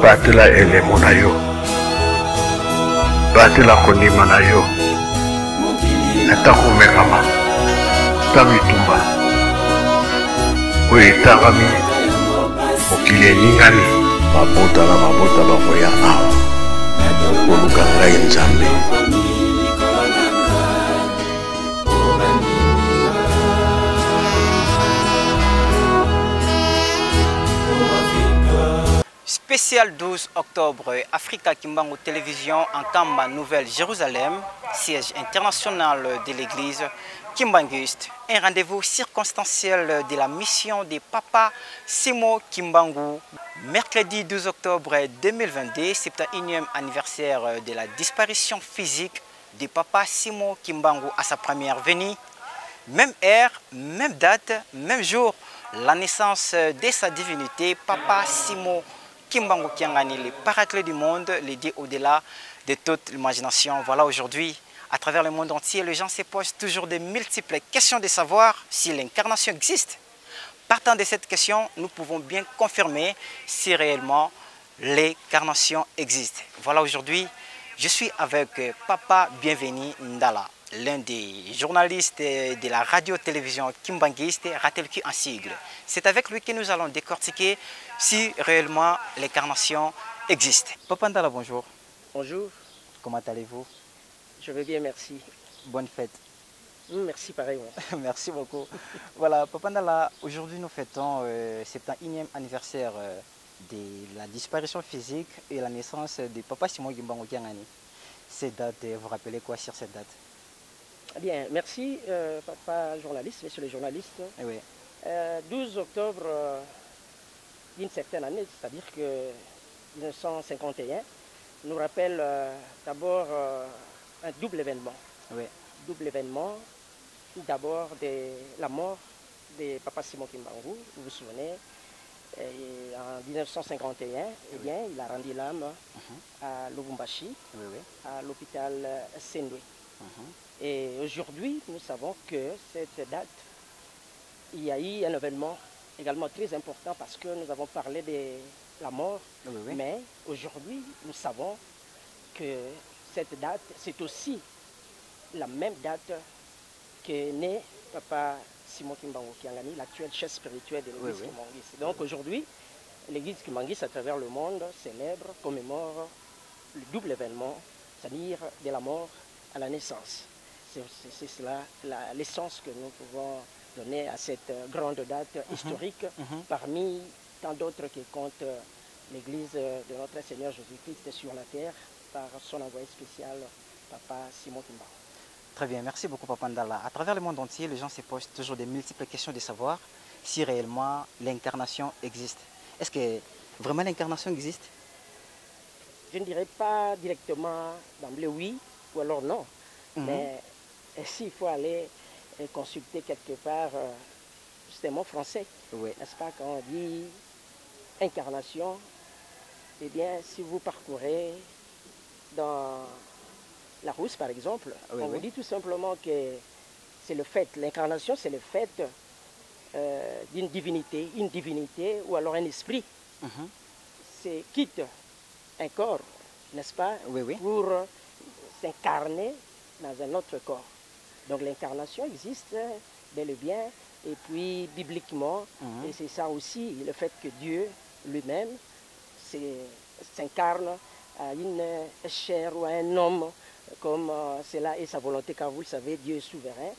batela elemo na yo, batela kondima na yo, ata komekama ta bitumba oyo etangami mokili eningani. Mabota na mabota bakoya awa koluka ngai Nzambe. Spécial 12 octobre, Africa Kimbangu Télévision en Kamba Nouvelle-Jérusalem, siège international de l'église Kimbanguiste. Un rendez-vous circonstanciel de la mission de Papa Simo Kimbangu. Mercredi 12 octobre 2022, 71e anniversaire de la disparition physique de Papa Simo Kimbangu à sa première venue. Même heure, même date, même jour, la naissance de sa divinité, Papa Simo Kimbangu Kiangani, le paraclet du monde, le Dieu au-delà de toute l'imagination. Voilà, aujourd'hui, à travers le monde entier, les gens se posent toujours de multiples questions de savoir si l'incarnation existe. Partant de cette question, nous pouvons bien confirmer si réellement l'incarnation existe. Voilà, aujourd'hui, je suis avec Papa Bienvenu Ndala, l'un des journalistes de la radio-télévision Kimbanguiste, Ratelki en sigle. C'est avec lui que nous allons décortiquer si réellement l'incarnation existe. Papa Ndala, bonjour. Bonjour. Comment allez-vous? Je vais bien, merci. Bonne fête. Merci pareillement. Merci beaucoup. Voilà, Papa Ndala, aujourd'hui nous fêtons le 71e anniversaire de la disparition physique et la naissance de Papa Simo Kimbangu Kiangani. Cette date, vous rappelez quoi sur cette date? Bien, merci papa journaliste, monsieur le journaliste. Oui. 12 octobre d'une certaine année, c'est-à-dire que 1951, nous rappelle d'abord un double événement. Oui. Double événement, d'abord la mort de Papa Simo Kimbangu, vous vous souvenez, en 1951, eh bien, il a rendu l'âme à Lubumbashi, à l'hôpital Sendwe. Et aujourd'hui, nous savons que cette date, il y a eu un événement également très important parce que nous avons parlé de la mort, mais aujourd'hui, nous savons que cette date, c'est aussi la même date qu'est né Papa Simo Kimbangu Kiangani, l'actuel chef spirituel de l'église Kimbanguiste. Donc aujourd'hui, l'église Kimbanguiste à travers le monde célèbre, commémore le double événement, c'est-à-dire de la mort à la naissance. C'est cela l'essence que nous pouvons donner à cette grande date historique parmi tant d'autres qui comptent l'église de notre Seigneur Jésus-Christ sur la terre par son envoyé spécial, Papa Simo Kimbangu. Très bien, merci beaucoup Papa Ndala. À travers le monde entier, les gens se posent toujours de multiples questions de savoir si réellement l'incarnation existe. Est-ce que vraiment l'incarnation existe? Je ne dirais pas directement d'emblée oui ou alors non. Mais s'il faut aller consulter quelque part, c'est un mot français, n'est-ce pas, quand on dit incarnation, eh bien, si vous parcourez dans la Rousse, par exemple, on vous dit tout simplement que c'est le fait, l'incarnation, c'est le fait d'une divinité, une divinité ou alors un esprit, c'est quitte un corps, n'est-ce pas, pour s'incarner dans un autre corps. Donc l'incarnation existe bel et bien, et puis bibliquement, et c'est ça aussi, le fait que Dieu lui-même s'incarne à une chair ou à un homme, comme cela est sa volonté, car vous le savez, Dieu est souverain,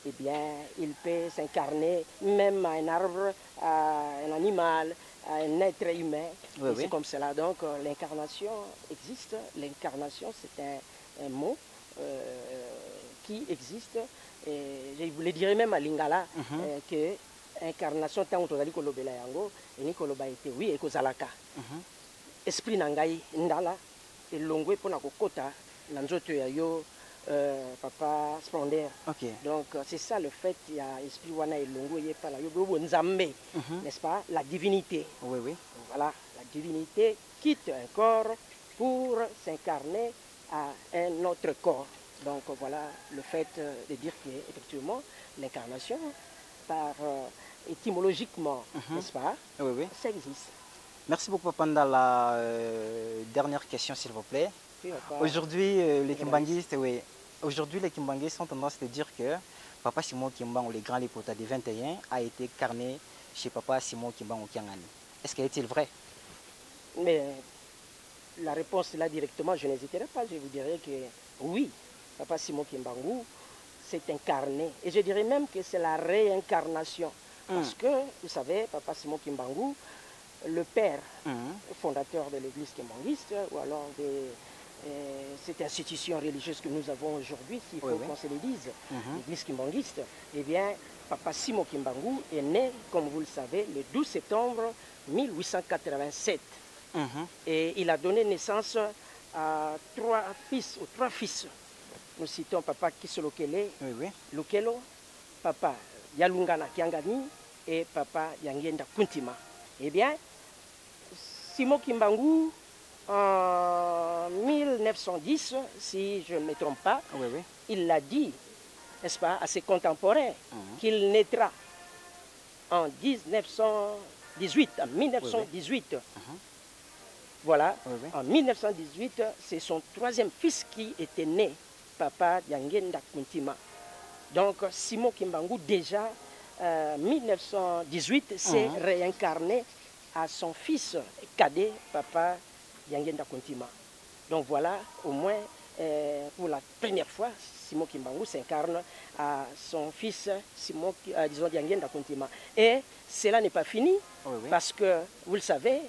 eh bien, il peut s'incarner même à un arbre, à un animal, à un être humain, c'est comme cela. Donc l'incarnation existe, l'incarnation c'est un mot qui existe, et je vous le dirais même à Lingala, que incarnation, tant que vous avez yango, et Nikoloba était oui, et Kozalaka. Esprit Nangai, Ndala, et Longwe pour Nakokota, Nanzoto Yayo, Papa Splendeur. Donc c'est ça le fait, il y a Esprit Wana et Longo, il y a pas la Yobo Nzambe, n'est-ce pas, la divinité. Voilà, la divinité quitte un corps pour s'incarner à un autre corps. Donc voilà le fait de dire qu'effectivement l'incarnation, par étymologiquement, n'est-ce pas, ça existe. Merci beaucoup, Papa. La dernière question, s'il vous plaît. Aujourd'hui, les Kimbanguistes, oui. Aujourd'hui, les Kimbanguistes ont tendance à dire que Papa Simon Kimbangu, le grand lipota de 21, a été carné chez Papa Simon Kimbangu Kiangani. Est-ce qu'il est vrai? Mais la réponse là directement, je n'hésiterai pas. Je vous dirais que oui, Papa Simon Kimbangu s'est incarné. Et je dirais même que c'est la réincarnation. Parce que, vous savez, Papa Simon Kimbangu, le père fondateur de l'église kimbanguiste, ou alors de cette institution religieuse que nous avons aujourd'hui, s'il faut qu'on se le dise, l'église kimbanguiste, eh bien, Papa Simon Kimbangu est né, comme vous le savez, le 12 septembre 1887. Et il a donné naissance à trois fils. Nous citons Papa Kisolokele, Lukelo, Papa Yalungana Kiangani et Papa Yangenda Kuntima. Eh bien, Simon Kimbangu, en 1910, si je ne me trompe pas, il l'a dit, n'est-ce pas, à ses contemporains, qu'il naîtra en 1918. Voilà, en 1918, c'est son troisième fils qui était né, Papa Yangenda Kuntima. Donc, Simon Kimbangu, déjà, 1918, s'est réincarné à son fils cadet, Papa Yangenda Kuntima. Donc voilà, au moins, pour la première fois, Simon Kimbangu s'incarne à son fils, disons, Yangenda Kuntima. Et cela n'est pas fini, parce que, vous le savez,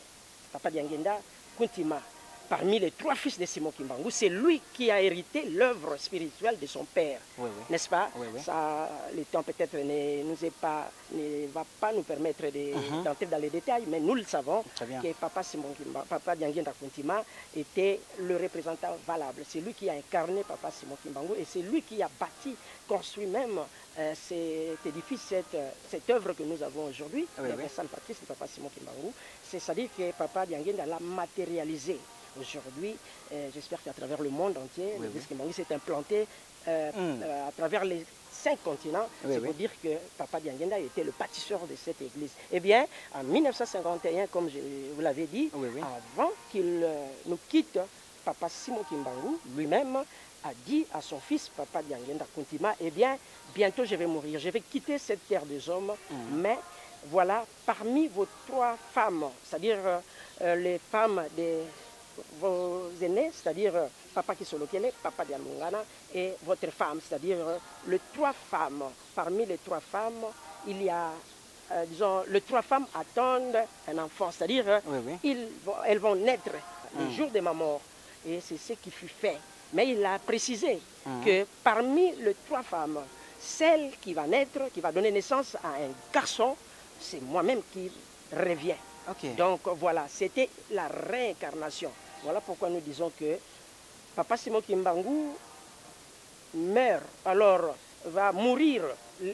Papa Yangenda Kuntima, parmi les trois fils de Simon Kimbangu, c'est lui qui a hérité l'œuvre spirituelle de son père, n'est-ce pas? Ça, le temps peut-être ne va pas nous permettre d'entrer dans les détails, mais nous le savons que Papa Simon Kimbangu, Papa Yangenda Kuntima était le représentant valable. C'est lui qui a incarné Papa Simon Kimbangu et c'est lui qui a bâti, construit même cet édifice, cette œuvre que nous avons aujourd'hui, la Sainte Patrie de Papa Simon Kimbangu. C'est-à-dire que Papa Yangenda l'a matérialisé. Aujourd'hui, j'espère qu'à travers le monde entier, l'église Kimbangu s'est implantée à travers les 5 continents. C'est pour dire que Papa Yangenda était le bâtisseur de cette église. Eh bien, en 1951, comme je vous l'avais dit, avant qu'il nous quitte, Papa Simon Kimbangu lui-même a dit à son fils, Papa Yangenda Kuntima, eh bien, bientôt je vais mourir, je vais quitter cette terre des hommes, mais voilà, parmi vos 3 femmes, c'est-à-dire les femmes de vos aînés, c'est-à-dire Papa Kisolokele, Papa Dialungana, et votre femme, c'est-à-dire les 3 femmes. Parmi les 3 femmes, il y a, disons, les 3 femmes attendent un enfant, c'est-à-dire elles vont naître le jour de ma mort. Et c'est ce qui fut fait. Mais il a précisé que parmi les 3 femmes, celle qui va naître, qui va donner naissance à un garçon, c'est moi-même qui reviens. Donc voilà, c'était la réincarnation. Voilà pourquoi nous disons que Papa Simon Kimbangu meurt, alors va mourir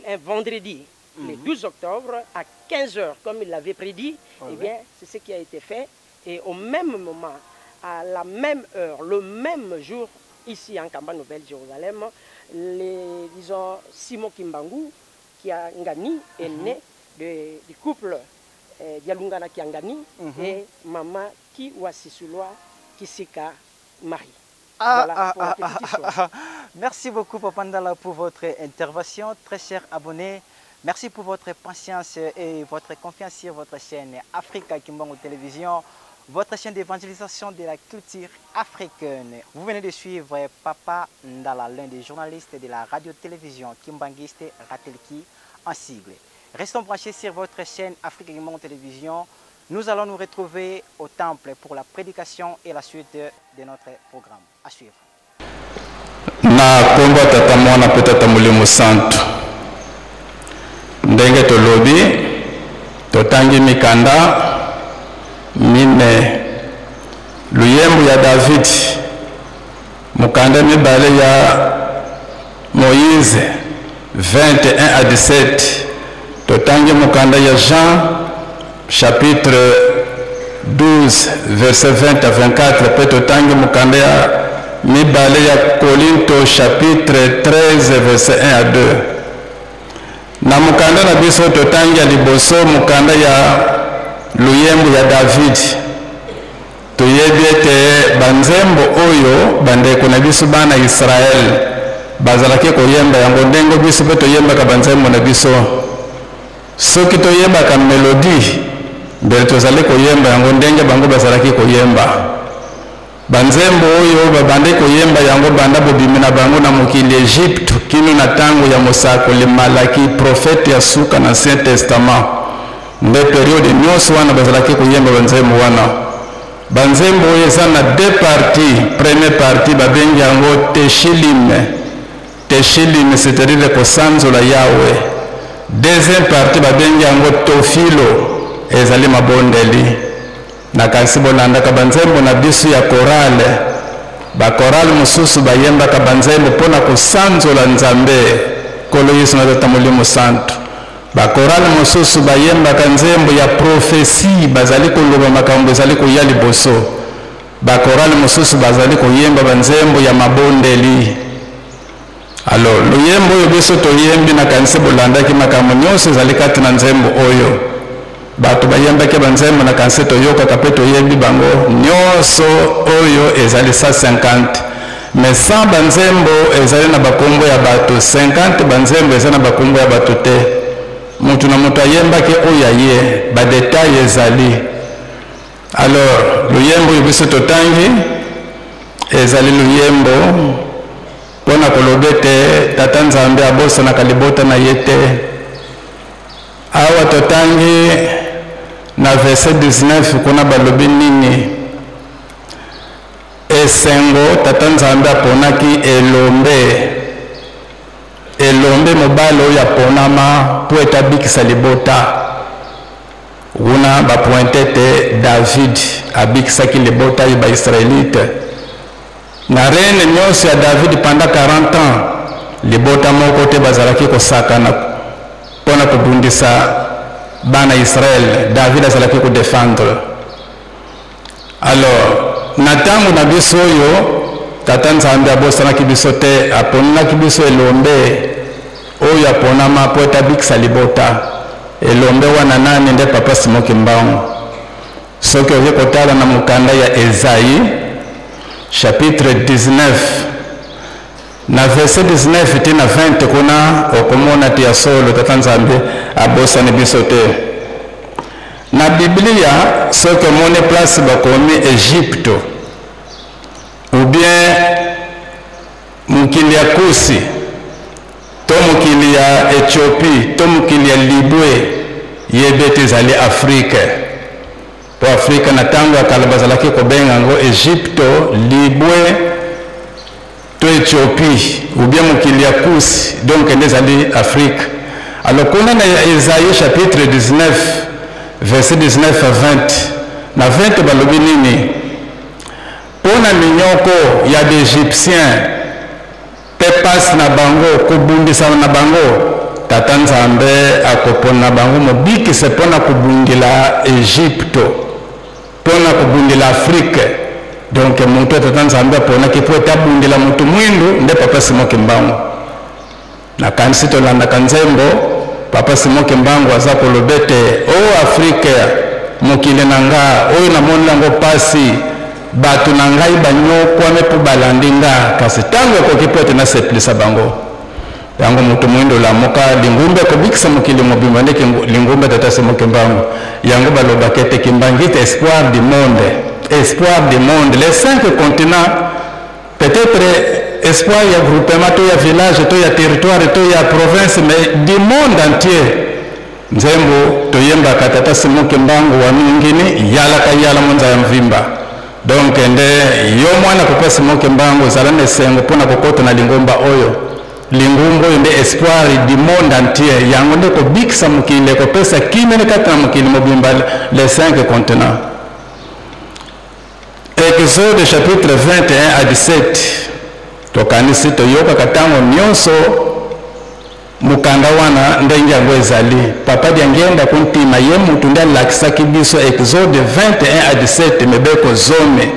un vendredi, le 12 octobre, à 15 h, comme il l'avait prédit. Eh bien, c'est ce qui a été fait. Et au même moment, à la même heure, le même jour, ici en Kamba Nouvelle Jérusalem, disons, Simon Kimbangu Kiangani est né du couple Dialungana Kiangani et Maman Kiwasisulwa Kisika Marie. Voilà, merci beaucoup, Papa Ndala, pour votre intervention. Très chers abonnés, merci pour votre patience et votre confiance sur votre chaîne Africa Kimbangu Télévision, votre chaîne d'évangélisation de la culture africaine. Vous venez de suivre Papa Ndala, l'un des journalistes de la radio-télévision kimbanguiste Ratelki en sigle. Restons branchés sur votre chaîne Africa Kimbangu Télévision. Nous allons nous retrouver au temple pour la prédication et la suite de notre programme. À suivre. Na komba tata mwana pe tata mulimo santu ndenge tolobi totangi mikanda mine luyembu ya David mukanda mibale ya Moïse 21 à 17 totangi mukanda ya Jean chapitre 12 verset 20 à 24 pe totangi mukanda ya mibale ya Korinto chapitre 13 verset 1 à 2 na mukanda na biso totangi ya liboso mukanda ya luyembo ya David toyebi ete banzembo oyo bandeko na biso bana Israel bazalaki koyemba yango ndenge biso pe toyembaka banzembo na biso soki toyembaka melodi mbele tozali koyemba yango ndenge bango bazalaki koyemba banzembo oyo babandi koyemba yango banda bobimi na bango na mokili Egypte kino na tango ya mosakoli Malaki prophète ya suka na Ancien Testament nde periode nyonso wana bazalaki koyemba banzembo wana banzembo oyo eza na deux parties. Première partie babengi yango Teshilim c'est-à-dire kosanzola Yahweh. Deuxième partie babengi yango Tofilo ezali mabondeli na kasi bolandaka banzembo na biso ya korale bakorale mosusu bayembaka banzembo mpona kosanzola Nzambe Nkolo Yesu na Tata Molimo Santu. Bakorale mosusu bayembaka nzembo ya profesi bazali koloba makambo ezali koya liboso. Bakorale mosusu bazali koyemba banzembo ya mabondeli. Alors luyembo oyo biso toyembi na kanisa bolandaki makambo nyonso ezali kati na nzembo oyo bato bayembaki banzembo na kanisa toyokaka mpe toyembi bango nyonso oyo ezali 150 mais 100 banzembo ezali na bakombo ya bato 50 banzembo ezali na bakombo ya bato te mutu na mutu ayembaki oyo aye badetail ezali. Alors luyembo oyo biso totangi ezali luyembo pona kolobete Tata Nzambe abosanaka libota na ye te. Awa totangi na verset 19 kuna balobi nini esengo Tata Nzambe aponaki elombe mobali oyo aponama po ete abikisa libota kuna bapointe te David abikisaki libota oyo baisraelite na reine nyonso ya David pendant 40 ans libota moko te bazalaki kosakana mpona kobundisa bana Israel. David azalaki kodefendre. Alors na ntango na biso oyo Tata Nzambe abosanaki biso te aponaki biso elombe oyo aponama po ete abikisa libota. Elombe wana nani nde Papa Simon Kimbangu. Soki oye kotala na mokanda ya Esaïe chapitre 19 na verset 19 te na 20 kuna okomona te ya solo Tata Nzambe abosani biso te. Na Biblia soki omoni place bakomi Egypte ou bien mokili ya Kusi to mokili ya Ethiopie to mokili ya Libwe yebe te ezali Afrique. Po Afrique na tango ya kala bazalaki kobenga yango Egypte, Libwe to Ethiopie ou bien mokili ya Kusi donc nde ezali Afrique. Alors kuna na Esaïe chapitre 19 verset 19 à 20 na 20 balobi nini pona minyoko ya d'Égyptien pe passe na bango kobundisa na bango Tata Nzambe akopona bango mobikise pona kobundila Egypte pona kobundila Afrique. Donc mutu Tata Nzambe aponaki po ete abundila mutu mwindu nde Papa Simon Kimbangu. Na kanisi tolandaka nzembo Papa Simon Kimbangu aza kolobete o Afrique mokili na nga oyo namoni yango pasi bato na ngai banyokwame po balandi nga kasi ntango ekoki po ete naseplisa bango yango mutu mwindo lamuka lingumbe kobikisa mokili mobimba ndeke lingumbe Tata Simon Kimbangu yango balobaki ete Kimbangu ete espoir du monde les 5 continents peut-être espoir ya groupement to ya village to ya territoire to ya province mais du monde entier nzembo toyembaka Tata Simon Kimbangu wa mingini yala monza ya mvimba. Donc nde yo mwana Papa Simon Kimbangu zala nesengo pona kokota na lingomba oyo lingumbo oyo nde espoir du monde entier yango nde kobikisa mokili kopesa kimene kati na mokili mobimba les 5 continents. Exode chapitre 21 à 17 tokanisi toyokaka ntango nyonso mukanda wana ndenge yango ezali papa diangenda kuntima ye mutu nde alakisaki biso Exode 21 à 17 mebeko zome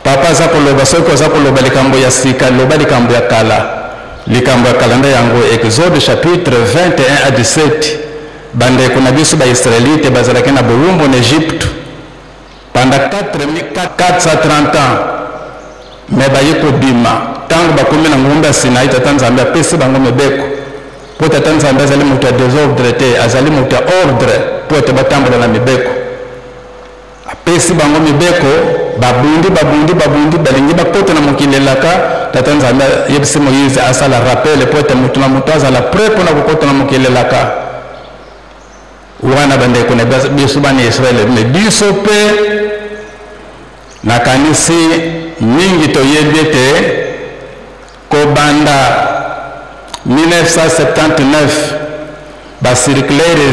papa aza koloba soki aza koloba likambo ya sika loba likambo ya kala nde yango Exode chapitre 21 à 17 bandeko na biso baisraélite bazalaki na bolumbu na Egypte pendant 430 ans, mais baye kobima ntango bakomi na ngombe ya Sinai. Tata Nzambe apesi bango mibeko mpo Tata Nzambe azali moto ya désordre te, azali moto ya ordre mpo ete batambola na mibeko. Apesi bango mibeko, babundi balingi bakota na mokili elaka. Tata Nzambe yebisi Moïse asala rappel mpo ete moto na moto azala prêt mpona kokota na mokili elaka. Wana bandeko na biso bana Israele, me biso mpe nakanisi mingi toyebi ete kobanda 1979 basirculaire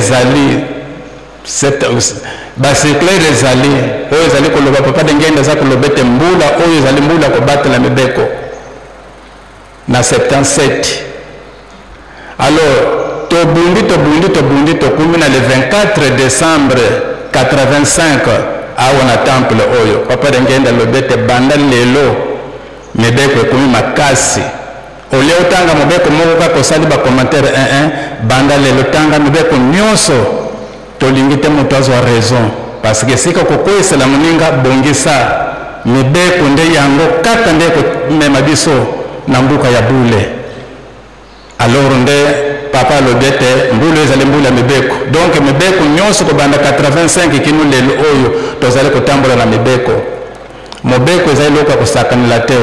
ezali oyo ezali koloba papa dengenda za koloba ete mbula oyo ezali mbula kobatela mibeko na 77. Alors tobundi tokumi na le 24 décembre 85 awa na temple oyo papa dengenda loba ete banda lelo mibeko ekomi makasi. Ole otanga mobeko moko kaka osali bacommentaire 1 banda lelo tanga mibeko nyonso tolingi te moto azwa raison, parce que sika kokwesela moninga bongisa mibeko nde yango kaka nde komema biso na mbuka ya bule. Alors nde papa alobi ete mbula ezali mbula ya mibeko, donc mibeko nyonso kobanda 85 kino lelo oyo tozali kotambola na mibeko. Mobeko ezali eloko ya kosakanela te.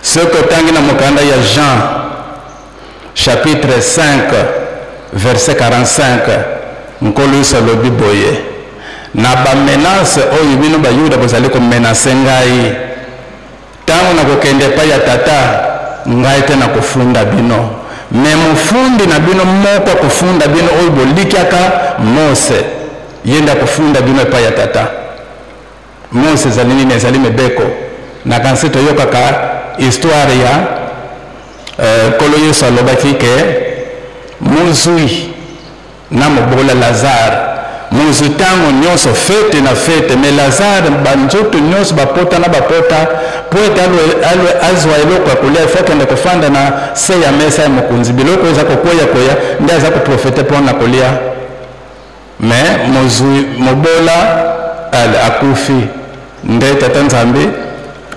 Soki otangi na mokanda ya Jean chapitre 5 verset 45 nkolo Yesu alobi boye, na bamenase oyo bino bayuda bozali komenase ngai ntango nakokende epai ya tata ngai te nakofunda bino, me mofundi na bino moko akofunda bino oyo bolikiaka Mose, ye nde akofunda bino epai ya tata. Mose ezali nini? Ezali mibeko. Nakanisi toyokaka histoire ya nkolo Yesu alobaki ke mozwi na mobola Lazare, mozwi ntango nyonso fete na fete, me Lazare banzoto nyonso bapota na bapota po ete azwa eloko ya kolia ifo akende kofanda na se ya mesa ya mokonzi. Biloko eza kokwea nde aza koprofete mpona kolia, me mozwi mobola akufi nde Tata Nzambe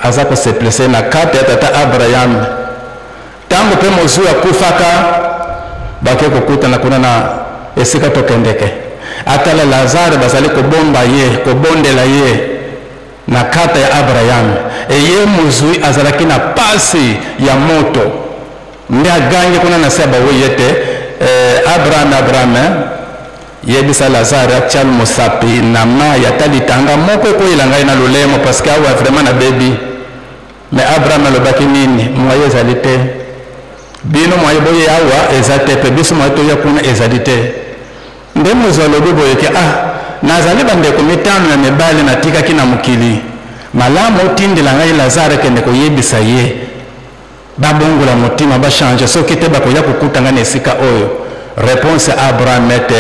aza koseplese na kati ya tata Abraham. Tango pe mozwi akufaka bake kokutana kuna na esika tokendeke. Atala Lazare bazali kobondela ye na kata ya Abraham. Eye mozwi azalaki na pasi ya moto nde agangi kuna na seba woyete Abraham yebisa Lazare atial mosapi na mai atalitanga moko ekoyela ngai na lolemo parce que awa vraiment na bebi. Mais Abraham alobaki nini? Mwaye ezali te, bino mwaye boye awa eza te, pe biso mwaye toya kuna ezali te. Nde mozwi alobi boye ke nazali bandeko mitano na mibale natikaki na mokili, malamu otindela ngai Lazare kende koyebisa ye babongola motima bachange soki te bakoya kokutanga na esika oyo. Réponse Abraham ete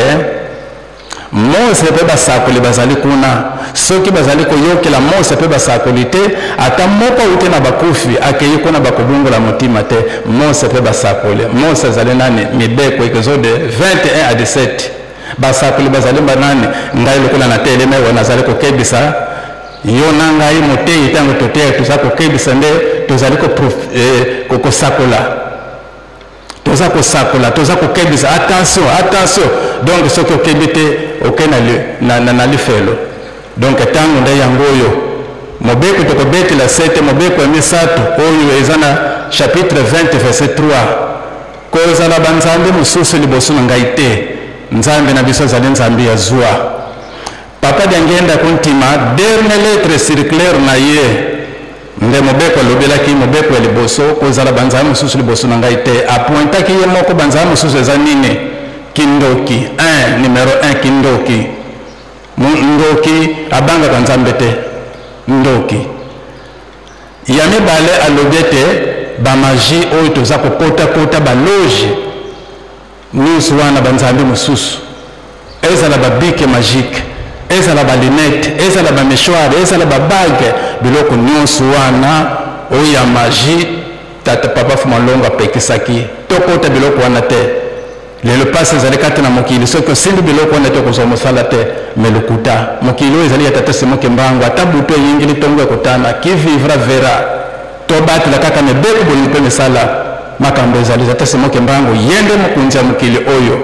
Mose pe basakoli bazali kuna, soki bazali koyokela Mose pe basakoli te, ata moko ute na bakufi akeye kuna bakobongola motima te. Mose pe basakoli. Mose azali nani? Mibeko Exode 21 à 17. Basakoli bazali banani? Ngai lokola na teleme wana azali kokebisa yo na ngai motei tango totea tuza kokebisa nde tozali kosakola. Toza kokebisa attention. Donc ce que okebite na lifelo. Donc tango nde yango oyo mobeko tokobetela 7 mobeko ya misato oyo eza na chapitre 20 verset 3. Kozala banzambe mosusu liboso na ngai te, nzambe na biso azali nzambe ya zwa. Papa dengenda kontima dernier lettre circulaire na ye nde mobeko alobelaki mobeko ya liboso kozala banzambe mosusu liboso na ngai te. Apointaki ye moko banzambe mosusu eza nini? Kindoki. Numéro 1 Kindoki. Ndoki abanga nzambe te. Ndoki. Ya mibale alobi ete bamagie oyo toza kokota baloge nyonso wana banzambe mosusu, ezala babike magique, ezala balinete, ezala bameshoire, ezala babague, biloko nyonso wana oyo ya magie tata papa Fumalongo apekisaki tokota biloko wana te. le passe ezali kati na mokili soki osimbi biloko wana te kozwa mosala te me lokuta mokili oyo ezali ya tata Simon Kimbangu ata butu eyingili ntongo ekotana qui vivra verra tobatela kaka mibeko bolingo mpe misala makambo ezali tata Simon Kimbangu yende mokonzi ya mokili oyo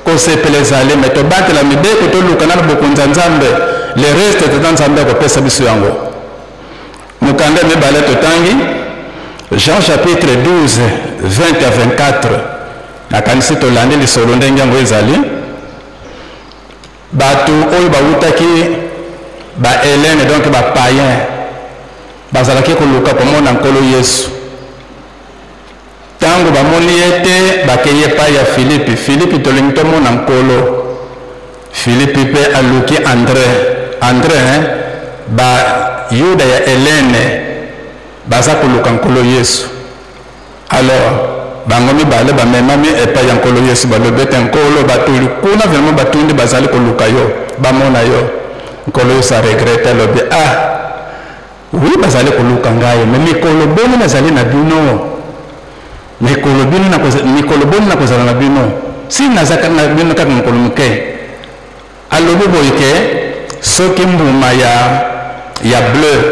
kosepela ezali me tobatela mibeko toluka na bokonzi ya Nzambe le reste tata Nzambe akopesa biso yango mokanda mibale totangi Jean chapitre 12 20 à 24 nakanisi tolandi lisolo ndenge yango ezali bato oyo bawutaki bahelene donc bapayen bazalaki koluka komona nkolo Yesu ntango bamoni ye te bakei epai ya Filipi. Filipi tolingi tomona nkolo. Filipi mpe aluki Andre bayuda ya Helene baza koluka nkolo Yesu. Alors bango mibale bamemami epai ya nkolo Yesu balobi ete nkolo batuli kuna vraiment batundi bazali koluka yo bamona yo. Nkolo Yesu aregrete alobi oui bazali koluka ngai me mikolo boni nazali na bino mikolo boni nakozala na bino si nazaka na bino kaka mikolo moke. Alobi boye ke soki mbuma ya bleu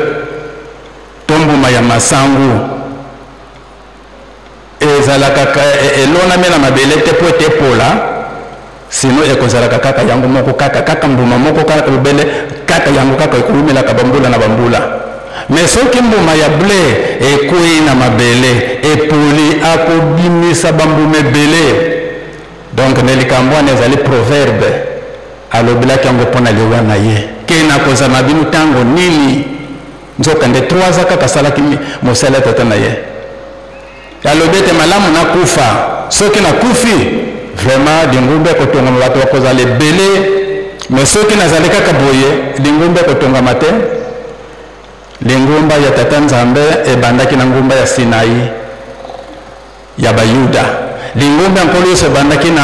to mbuma ya masangu ezalaka elonami na mabele te po ete epola sino ekozalaka kaka yango moko kaka mbuma moko kaka bobele kaka yango kaka ekolumelaka bambula na bambula. Mais soki mbuma ya ble ekwei na mabele epoli akobimisa bambuma ebele. Donc ne likambo wana ezali proverbe alobelaki yango mpona liwa na ye ke nakozala na bino ntango nini nzokande 3 ans kaka asalaki mosala tata na ye. Alobi ete malamu nakufa soki nakufi vraiment lingumba ekotongama bato bakozala ebele mais soki nazali kaka boye lingumba ekotongama te. Lingumba ya tata Nzambe ebandaki na ngumba ya Sinai ya bayuda. Lingumba nkolo Yesu ebandaki na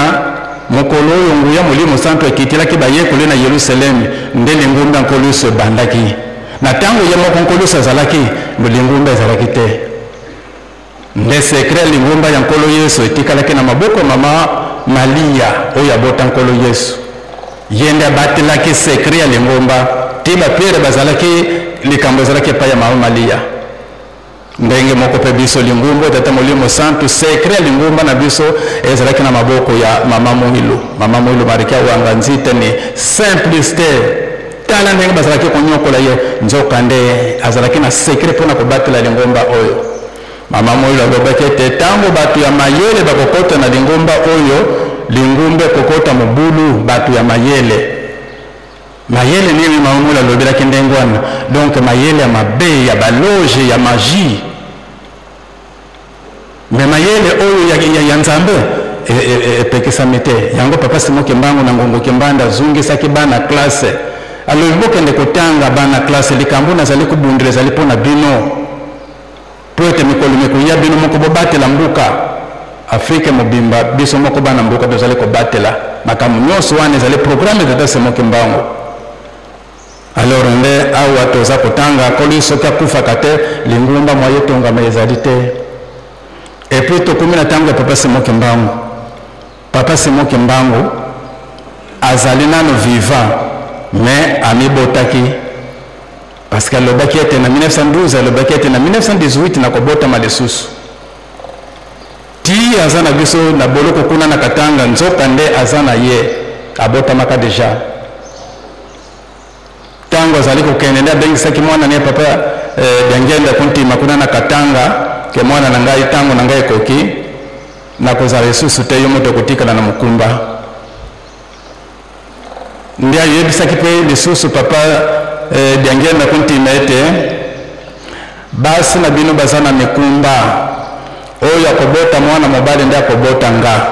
mokolo oyo nguya molimo santo ekitilaki bayekoli na Yerusalemu nde lingumba nkolo Yesu ebandaki na ntango ye moko nkolo Yesu azalaki lingumba ezalaki te. Nde sekret lingumba ya nkolo Yesu etikalaki na maboko mama Malia oyo abota nkolo Yesu ye nde abatelaki sekret ya lingumba ti bapierre bazalaki likambo ezalaki epai ya mama Malia. Ndenge moko mpe biso lingumba tata molimo santo sekret ya lingumba na biso ezalaki na maboko ya mama Moilu. Mama Moilu mariki awanga nzite ni simplicité tala ndenge bazalaki konyokola ye nzokande azalaki na sekret mpona kobatela lingumba oyo. Mama Moilu alobaki ete ntango bato ya mayele bakokota na lingumba oyo lingumba ekokota mobulu bato ya mayele. Mayele nini Mama Moilu alobelaki ndenge wana donc mayele ya mabe ya baloge ya magie me mayele oyo ya Nzambe epekisami te. Yango papa Simon Kimbangu na Ngongo Kimbanda azungisaki bana classe alobi bokende kotanga bana classe likambo nazali kubundira ezali mpona bino po ete mikolo mikoya bino moko bobatela mbuka Afrika mobimba biso moko bana mbuka tozali kobatela makambo nyonso wana ezali programme tata Simon Kimbangu. Alors nde awa toza kotanga koli soki akufaka te lingumba mwa yetongama ezali te. Et puis tokomi na ntango ya papa Simon Kimbangu. Papa Simon Kimbangu azali nano vivant mais amibotaki parce que alobaki ete na 1912 alobaki ete na 1918 nakobotama lisusu ti aza na biso na boloko kuna na Katanga nzoka nde aza na ye abotamaka deja. Tango azali kokende nde abengisaki mwana ne papa Dengenda kuntima kuna na Katanga ke mwana na ngai tango na ngai ekoki nakozala lisusu te yo moto kotikala na mukumba. Ndi ayebisaki mpe lisusu papa Dengenda kuntima ete basi na bino baza na mikumba oyo akobota mwana mobali nde akobota nga.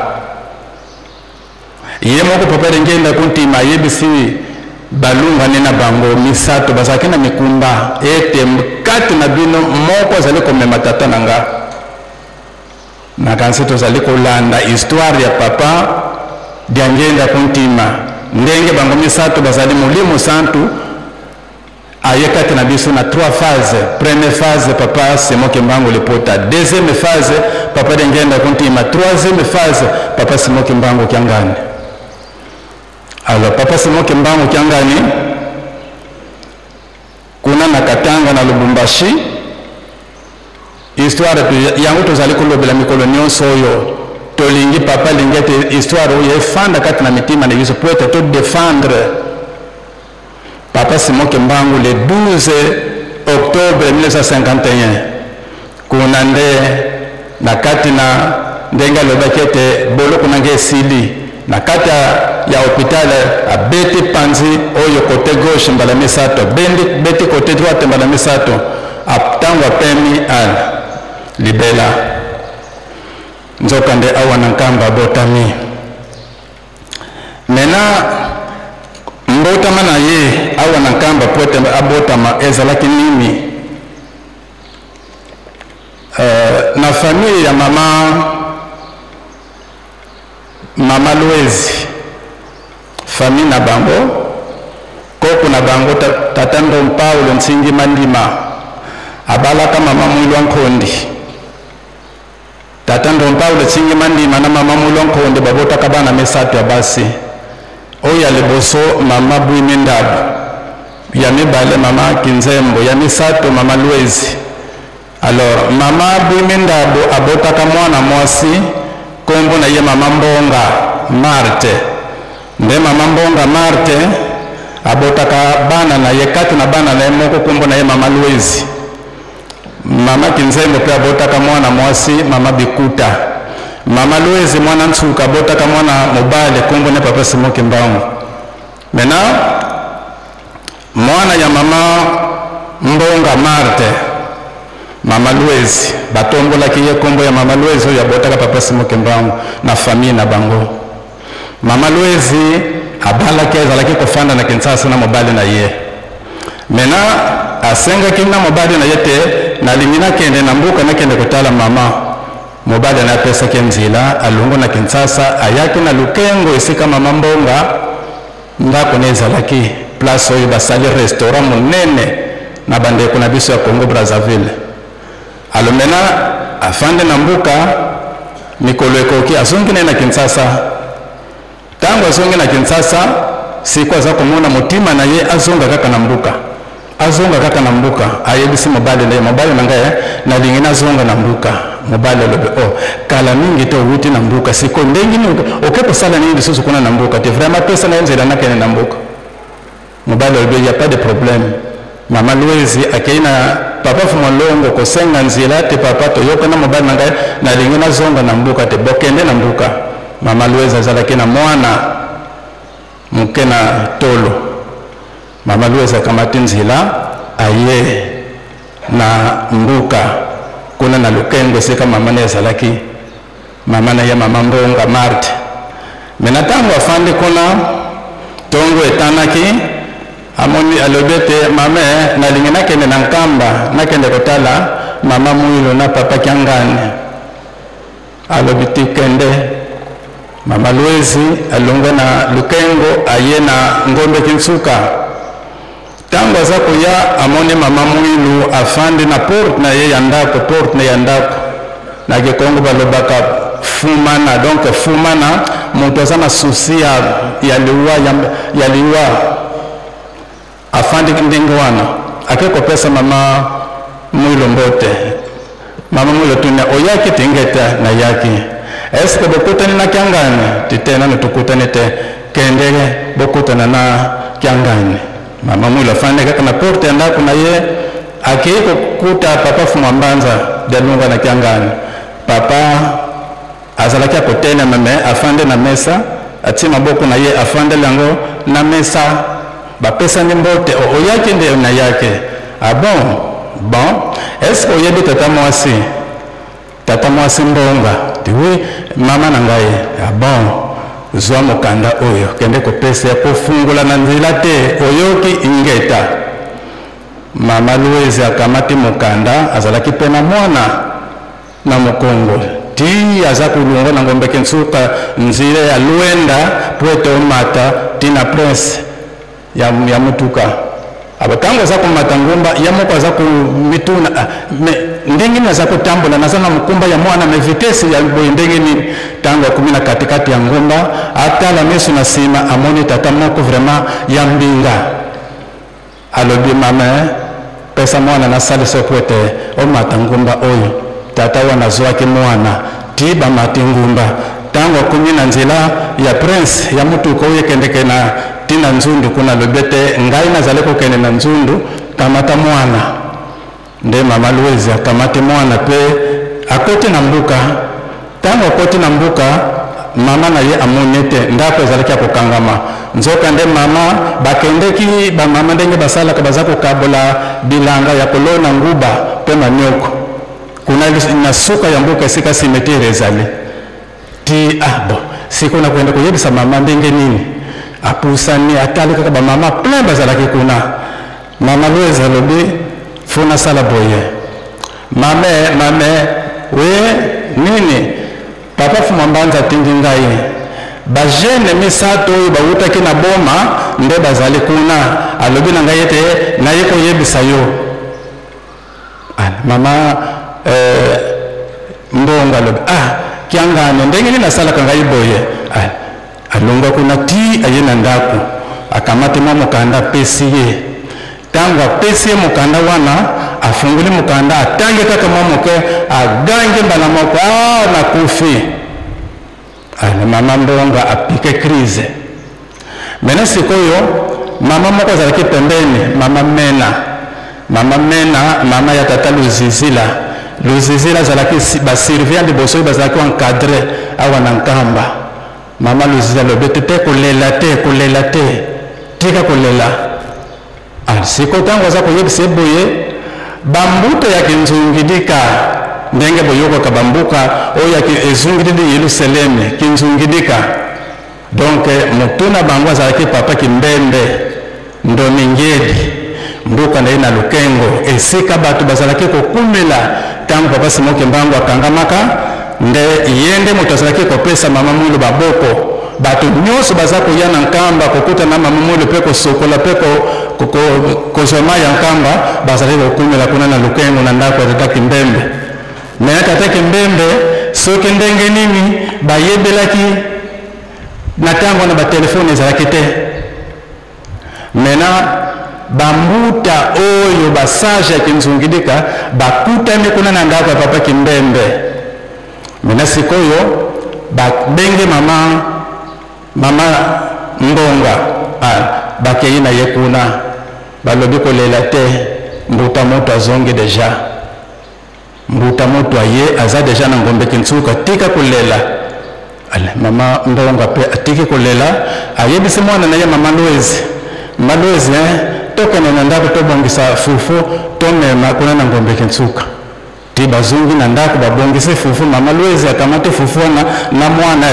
Ye moko papa Dengenda kuntima ayebisi balungane na bango misato bazaki na mikumba ete kati na bino moko azali komema tata na nga. Nakanisi tozali kolanda histoire ya papa Dengenda kuntima ndenge bango misato bazali molimo santu ayekati na biso na 3 phases. Première phase papa Simon Kimbangu Lipota, deuxième phase papa Dengenda Kontima, troisième phase papa Simon Kimbangu Kiangani. Alors papa Simon Kimbangu Kiangani kuna na Katanga na Lubumbashi, histoire yango tozali kolobela mikolo nyonso oyo tolingi papa lingete histoire oyo efanda kati na mitima na biso po ete to défendre papa Simon Kimbangu le 12 octobre 1951 kuna nde na kati na ndenga lobaki ete boloko nange esili na kati ya hôpital abeti panzi oyo côté gauche mbala misato beti côté droite mbala misato atango apemi al libela nzoka nde awa na nkamba botami mena mbotama na ye awa na nkamba po ete abotama ezalaki nini. Na famille ya mama Louezi, famille na bango koko na bango tata Ndom Paulo Nsingi Mandima abalaka mama Mwilwa Nkondi. Tata Ndom Paulo Nsingi Mandima na mama Mwilwa Nkondi babotaka bana misato ya basi. Oya liboso mama Bwimi Ndabu, ya mibale mama Kinzembo, ya misato mama Louezi. Alors mama Bwimi Ndabu abotaka mwana mwasi kombo na ye mama Mbonga Marte. Nde mama Mbonga Marte abotaka bana na ye kati na bana na ye moko kombo na ye mama Louezi. Mama Kinzembo pe abotaka mwana mwasi mama Bikuta. Mama Louezi mwana Nsuka abotaka mwana mobale kombo ne papa Simon Kimbangu. Maintenant mwana ya mama Mbonga Marte mama Louezi batombola kiye kombo ya mama Louezi oyo abotaka papa Simon Kimbangu na famille na bango. Mama Louezi abala kezalaki kofanda na Kinshasa na mobali na ye. Mena asenga kinga mobali na yete na lingina kende na mbuka na kende kotala mama mobali na pesa kenzila alungo na Kinshasa ayaki na Lukengo esika mama Mbonga ndako nezalaki place oyo basali restaurant monene na bandeko na biso ya Congo Brazzaville. Alors maintenant afande na mbuka mikolo ekoki azongi na Kinshasa. Tango azongi na Kinshasa siko za komona mutima na ye azonga kaka na mbuka. Azonga kaka na mbuka ayebisi mobali na ngaye na lingina azonga na mbuka. Mobali lobe kala mingi to wuti na mbuka siko ndengi ni okepo sala nini susu kuna na mbuka te vraiment pesa na nzela na kene na mbuka. Mobali lobe il y a pas de problème. Mama Louezi akaina papa Fumolongo kosenga nzela te papa to yoka na mobali na ngaye na lingina zonga na mbuka te bokende na mbuka. Mama Louezi azalaki na mwana mukena tolo. Mama Louezi akamati nzela aye na mbuka kuna na Lukengo sika mama ne ezalaki mama na ya mama Mbonga Marte. Menatango afande kuna tongo etanaki amoni alobete mame na lingina kende na nkamba na kende kotala mama Mwilo na papa Kiangani. Alobiti kende mama Louezi alunga na Lukengo aye na ngombe Kinsuka. Tango azako ya amone mama Mwilu afande na porte na ye yandako, porte na yandako na Kikongo balobaka fumana. Donc fumana moto aza na souci ya liwa afande ndenge wana akeko pesa mama Mwilu mbote. Mama Mwilu tuna oyaki tingeta na yaki eske bokutani na Kiangani titena netukutane te kendele bokutana na Kiangani. Mama Mwilu afande kaka na porte ya ndako na ye akiko kuta papa Fumambanza dalunga na Kiangani. Papa azalaki akotena mame afande na mesa ati maboko na ye afande lango na mesa bapesa ni mbote oyaki nde na yake. Ah bon est-ce que oyebi tata mwasi Mbonga tiwi mama na ngaye. Ah bon zwa mokanda oyo kende kopesa ya kofungula na nzela te oyoki ingeta. Mama Louezi akamati mokanda azalaki pena mwana na Mukongo ti aza kulungo na ngombe Kinsuka nzile ya Luenda pweto mata tina prince ya mutuka abatango za kumata ngumba ya moko za kumituna ndenge na za kutambula na sana mkumba ya mwana na vitesi ya ndenge ni tango kumina katikati ya ngumba hata la mesu na sima amoni tata moko vraiment ya mbinga alobi mama pesa mwana na sali sokwete o mata ngumba oyo tata wana zoa ki mwana tiba mati ngumba tango kumina nzila ya prince ya mtu ko yekendeke na tina nzundu kuna lobete ngai nazale ko kene na nzundu kamata mwana nde mama Louise akamate mwana pe akote na mbuka tango akote na mbuka mama na ye amonete ndako zalaki akokangama nzoka nde mama bakendeki ba mama ndenge basala ka bazako kabola bilanga ya kolona nguba pe manyoko kuna na suka ya mbuka sika cimetière ezali ti bo siko na kwenda kuyebisa mama ndenge nini apusani atali kaka ba mama plein bazalaki kuna mama Louise alobi funa sala boye mame we nini papa fuma mbanza tingi ngai ba jeune misato bawutaki na boma nde bazali kuna alobi na ngai ete na yeko yebisa yo mama mbonga alobi kiangane ndenge nina sala kangai boye alonga kuna ti ayena ndaku akamate mama kanda pesiye tanga pesiye mukanda wana afunguli mukanda atange kaka mama ke agange mbala moko na kufi mama mbonga apike crise mena sikoyo mama moko zalaki pembeni mama ya tata Luzizila zalaki ba servir de boso bazalaki encadré awa na nkamba mama Luzizila lobete te kolela te tika kolela siko tango za koyebisa boye bambuto ya kinzungidika ndenge boyoko ka bambuka oyo ya ezungidika Yerusalem kinzungidika donc mutuna bango zalaki papa kimbembe ndomingedi mbuka na ina lukengo esika batu bazalaki kokumela tango papa Simoke Mbangu akangamaka nde yende mutazalaki kopesa mama mulu baboko batu nyoso bazako yana nkamba kokuta na mama mulu peko sokola peko kozoma ya nkamba bazalaki kokumela kuna na lukengo na ndako ya tata Kimbembe me tata Kimbembe soki ndenge nini bayebelaki na tango na batelefone ezalaki te mena bambuta oyo basaje ya kinzungidika bakutani kuna na ndako ya papa Kimbembe mena sikoyo babenge mama Mbonga bakeyi na ye kuna balobi kolela te mbuta moto azongi deja mbuta moto aye aza deja na ngombe kintsuka tika kolela mama Mbonga pe atiki kolela ayebisi mwana na ye mama Louise tokene na ndako tobongisa fufu tomema kuna na ngombe kintsuka ti bazungi na ndako babongise fufu mama Louise akamate fufu na mwana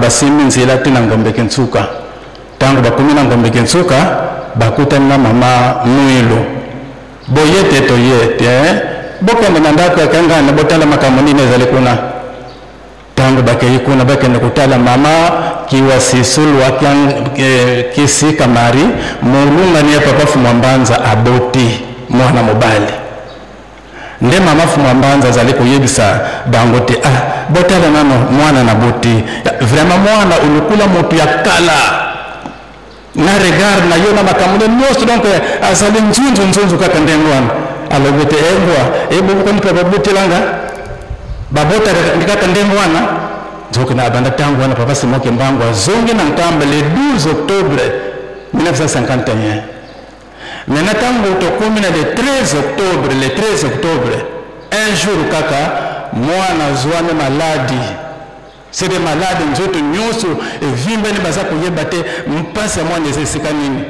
basimi nzela ti na ngombe kintsuka tango bakumi na ngombe kintsuka bakutani na mama Mwilu boyete toyete bokende na ndako yakangana botala makambo nini ezali kuna tango bakeyi kuna bakende kutala mama Kiwasisulu kisika mari mulunga ni papa Fumambanza aboti mwana mobali nde mama Fumambanza zali kuyebisa dangote botala nano mwana na boti vraiment mwana ulukula motu ya kala na regard na yo na makamune nyos donc azali nzunzu kaka ndengwana alobete engwa ko ni papa botelanga babota ndikaka ndengwana donc na banda tango wana papa Simoke Mbangu azongi na nkamba le 12 octobre 1951 mena tango tokomi na le 13 octobre un jour kaka mwana zwane maladi c'est des malades nzoto nyoso evimba ni baza koyeba te mpasi ya mwana ezesika nini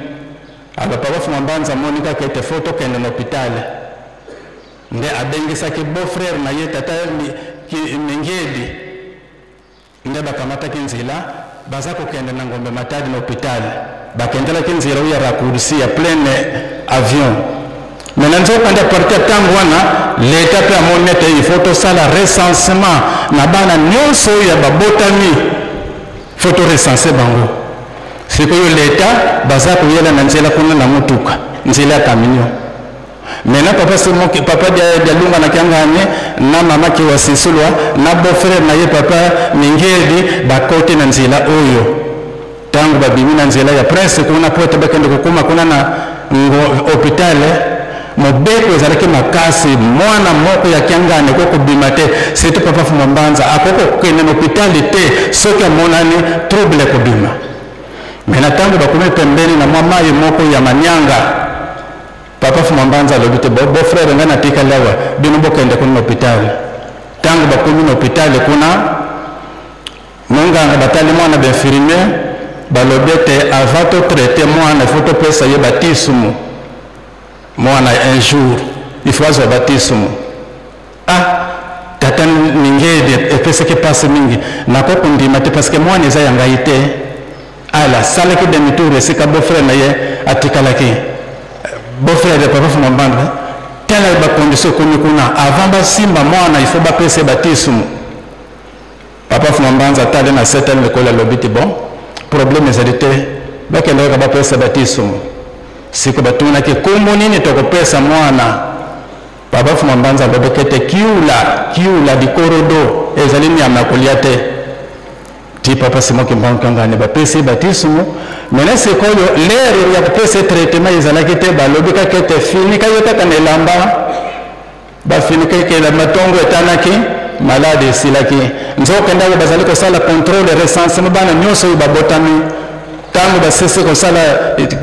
papa Fumambanza monika kete foto kende na hôpital nde abengisaki beau frère na ye tata Mingedi nde bakamataki nzela baza kokende na ngombe matadi na hôpital bakendelaki nzela oyo ya raccourci ya pleine avion mena nzokanda parti ya ntango wana leta mpe amoni ete il faut tosala recensement na bana nyonso oyo ya babotami faut torecense bango sikoyo leta baza koyela na nzela kuna na mutuka nzela camion. Maintenant papa dia lunga na kiangane na mama ki wasisulwa na beau-frère na ye papa mingeli bakote na nzela oyo. Tangu babimi na nzela ya presse kuna pote bakende kukuma kuna na hôpital mobeko ezalaki makasi mwana moko ya kiangane ko kubima te surtout papa Fumambanza akoko kene na hôpital te soki amonani trouble kubima. Maintenant tangu bakome pembeni na mama ye moko ya Manyanga papa Fumambanza lobite beau-frère ngana tika lawa bino bokende kuna hôpital. Tangu bakome na hôpital kuna munganga batali mwana d'infirmier balobete avant de traiter mwana faut pesa ye baptisme mwana un jour il faut avoir baptisme tata ningede epesa ke passe mingi nako kundima te parce que mwana eza yanga ite ala sala ke demi tour c'est ka beau-frère na ye atikalaki beau-frère de papa Fumambanza tala ba condition kuna avant ba simba mwana il faut ba pesa baptisme papa Fumambanza tale na certaine école lobite bon problème ezalite bakende ka ba pesa baptisme siko batuna ke kombo nini tokopesa mwana papa Fumambanza babekete kiula dikorodo ezalini amakolia te ti papa Simoki Mbangu ne bapesa baptisme mena sekoyo lere ya pesa traitement ezalaki te balobika kete fini kayota kanelamba ba fini ke la matongo etanaki malade silaki nzoka ndago bazali ko sala contrôle recensement bana nyoso babotami tangu basese ko sala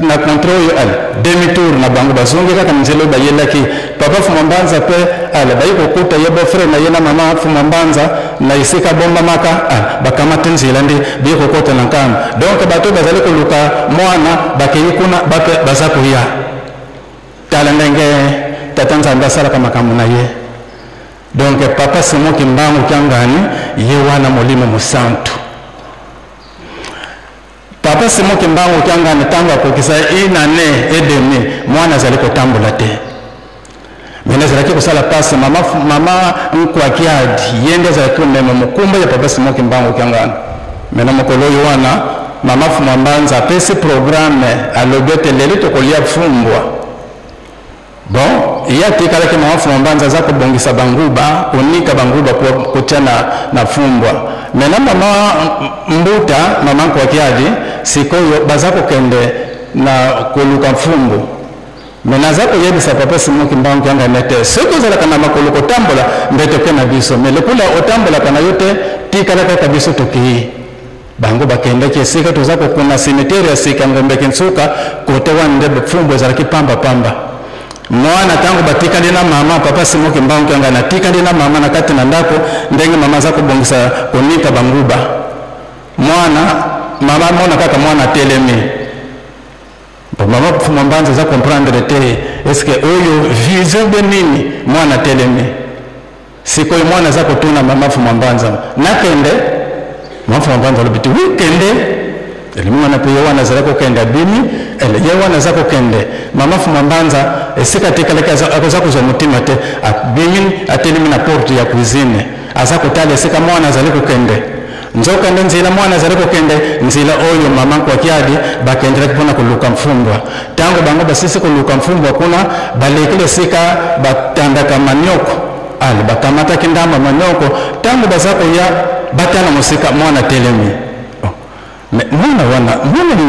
na contrôle demi tour na bango bazonge kaka nzelo bayelaki papa Fumambanza pe ala bayiko kuta ye beau-frère na yena mama Fumambanza na isika bomba maka bakamata nzela ndi biko kota na nkama donc bato bazali ko luka mwana bakeyi kuna bazako ya tala ndenge tatanza ndasala kama kamuna ye. Donc papa Simoki Mbangu kiangani ye wana molimo musantu papa Simoki Mbangu kiangani tangu akokisa inane edemi mwana zali kotambula te mena zalaki kusala pasi mama nkwa kiadi yende zalaki mema mukumba ya papa Simoki Mbangu kiangani mena mokoloyo wana mama Fumambanza pesi programme alobete leli tokolia fumbwa. Bon, il y a des cas qui m'ont fait un banza za kubongisa banguba, unika banguba kuchana na fumbwa. Mena mama mbuta, mama kwa kiadi, sikoyo bazako kende na kuluka fumbu. Mena zako yebi sa papa Simoki Mbangu kianga nete. Siko zala kana makuluko tambola, mbeto kena biso. Mele kula otambola kana yote, tika laka kabiso tuki. Banguba kende kisika tuzako kuna simeteri ya sika ngombe kinsuka, kutewa ndebe fumbu zala kipamba pamba. Mwana tangu batikali na mama papa Simoki Mbangu kianga na tikali na mama na kati na ndako ndenge mama zako bongisa kunika banguba mama mwana kaka mwana telemi mama Fumambanza za comprendre te est-ce que oyo vision de nini mwana telemi siko mwana zako tuna mama Fumambanza nakende mama Fumambanza lobiti weekende elimwana pe yawana zako kenda bini ele yawana zako kende mama Fumambanza esika tekaleka akozako za mutima te bini atelimi na porte ya cuisine azako tale esika mwana zaliko kende nzoka nzila mwana zaliko kende nzila oyo mama kwa kiadi bakendera kupona kuluka mfumbwa tangu bango basisi kuluka mfumbwa kuna balekele sika batandaka manyoko ali bakamata kindamba manyoko tangu bazako ya batana musika mwana telemi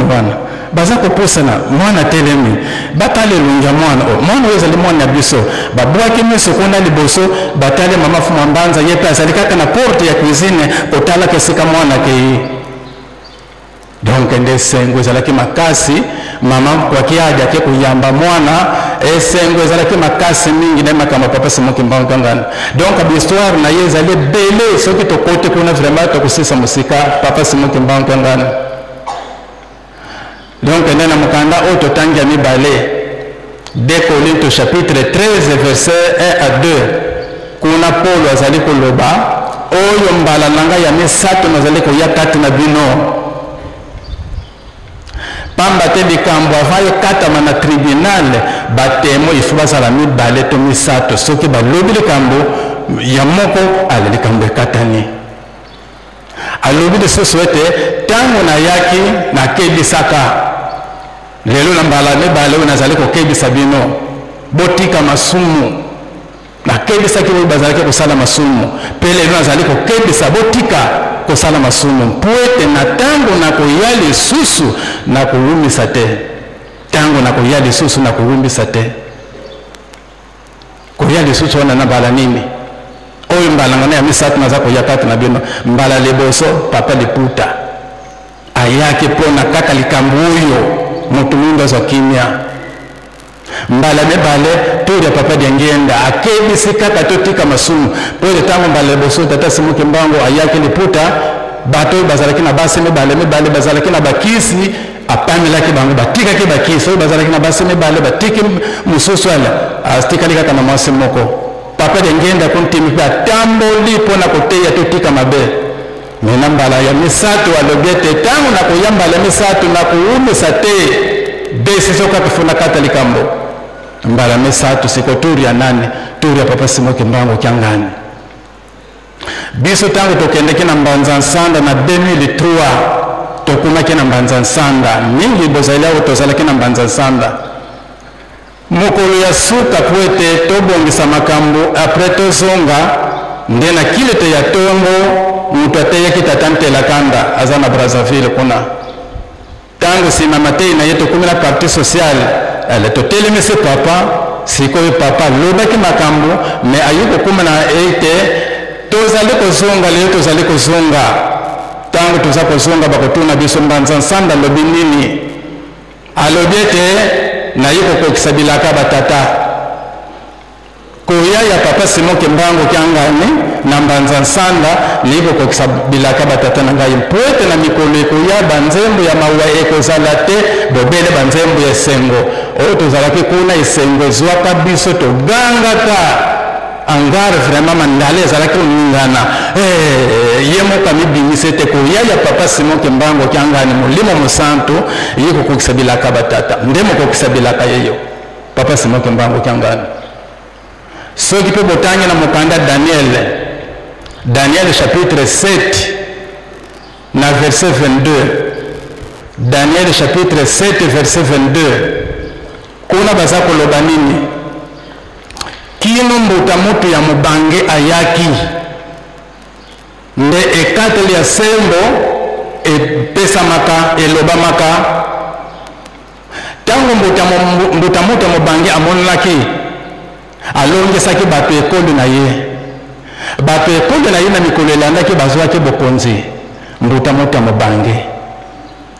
mwana bazako posana mwana telemi batale lunga mwana weza limwana biso babwaki miso kuna liboso batale mama Fumambanza yepe asalikaka na porte ya cuisine otala kesika mwana ke donc nde sengo zalaki makasi mama kwa kiaja ke kuyamba mwana sengo zalaki makasi mingi na makama papa Simoki Mbangu kangana donc abhistoire na yeza le bele soki to kote kuna vraiment to kusisa musika papa Simoki Mbangu kangana. Donc nena mukanda oto tangia mibale 2 Corinthiens chapitre 13 verset 1 à 2 kuna Paulo azali koloba oyo mbala nanga ya misato nazali ko yakati na bino pamba te bikambo avayo katama na tribunal batemo ifuba sala mibale to misato soki balobi likambo ya moko ale likambo katani alobi de soswete tango na yaki na kebisaka lelo na mbala mibale oyo nazali kokebisa bino botika masumu nakebisaki oyo bazalaki kosala masumu mpe lelo nazali kokebisa botika kosala masumu mpo ete na ntango nakoya lisusu nakowumisa te ntango nakoya lisusu nakowumisa te koya lisusu wana na mbala nini oyo mbala ngana ya misato naza koya kati na bino mbala liboso papa liputa ayaki mpona kaka likambo oyo moto mingi azwa kimia mbala mibale toria papa diangenda akebisi kaka totika masumu mpo ete ntango mbala liboso tata Simoki Mbangu ayaki liputa bato oyo bazalaki na basi mibale bazalaki na bakisi apamelaki bango batikaki bakisi oyo bazalaki na basi mibale batiki mosusu ala atikali kaka na mwasi moko papa diangenda kontimi mpe atamboli mpona koteya totika mabe mena mbala ya misato alobi ete ntango nakoya mbala ya misato nakowumisa te desiso kaka funa kata likambo mbala ya misato siko turi ya nani turi ya papa Simoki Mbangu kiangani biso ntango tokendeki na mbanza nsanda na 2003 tokumaki na mbanza nsanda mingi bozali awo tozalaki na mbanza nsanda mokolo ya suka po ete tobongisa makambo apres tozonga nde na kilete ya tongo mutu ateyaki tata Ntela Kanda aza na Brazzaville kuna ntango nsima matei na ye tokumi na parti sociale ale totelemisi papa sikoyo papa alobaki makambo me ayi kokuma na ete tozali kozonga lelo tozali kozonga ntango toza kozonga bakotuna biso mbanza nsanda alobi nini alobi ete nayi kokokisa bilaka batata koya ya papa Simoki Mbangu kiangani na mbanza nsanda nayi kokokisa bilaka batata na ngai mpo ete na mikolo ekoya banzembo ya mawa ekozala te bobele banzembo ya esengo oyo tozalaki kuna esengo ezwaka biso togangaka angare vraiment mandale ezalaki oningana ye moko amibimisi ete koya ya papa Simoki Mbangu kiangani molimo mosantu ye kokokisa bilaka batata nde mokokisa bilaka yeyo papa Simoki Mbangu kiangani soki mpe botangi na mokanda Daniel chapitre 7 na verset 22 Daniel chapitre 7 verset 22 kuna baza koloba nini kino mbuta mutu ya mubange ayaki nde ekateli ya sembo epesamaka elobamaka ntango mbuta mutu ya mubange amonelaki alongesaki bato ekolo na ye bato ekolo na ye na mikolo elandaki bazwaki bokonzi mbuta mutu ya mubange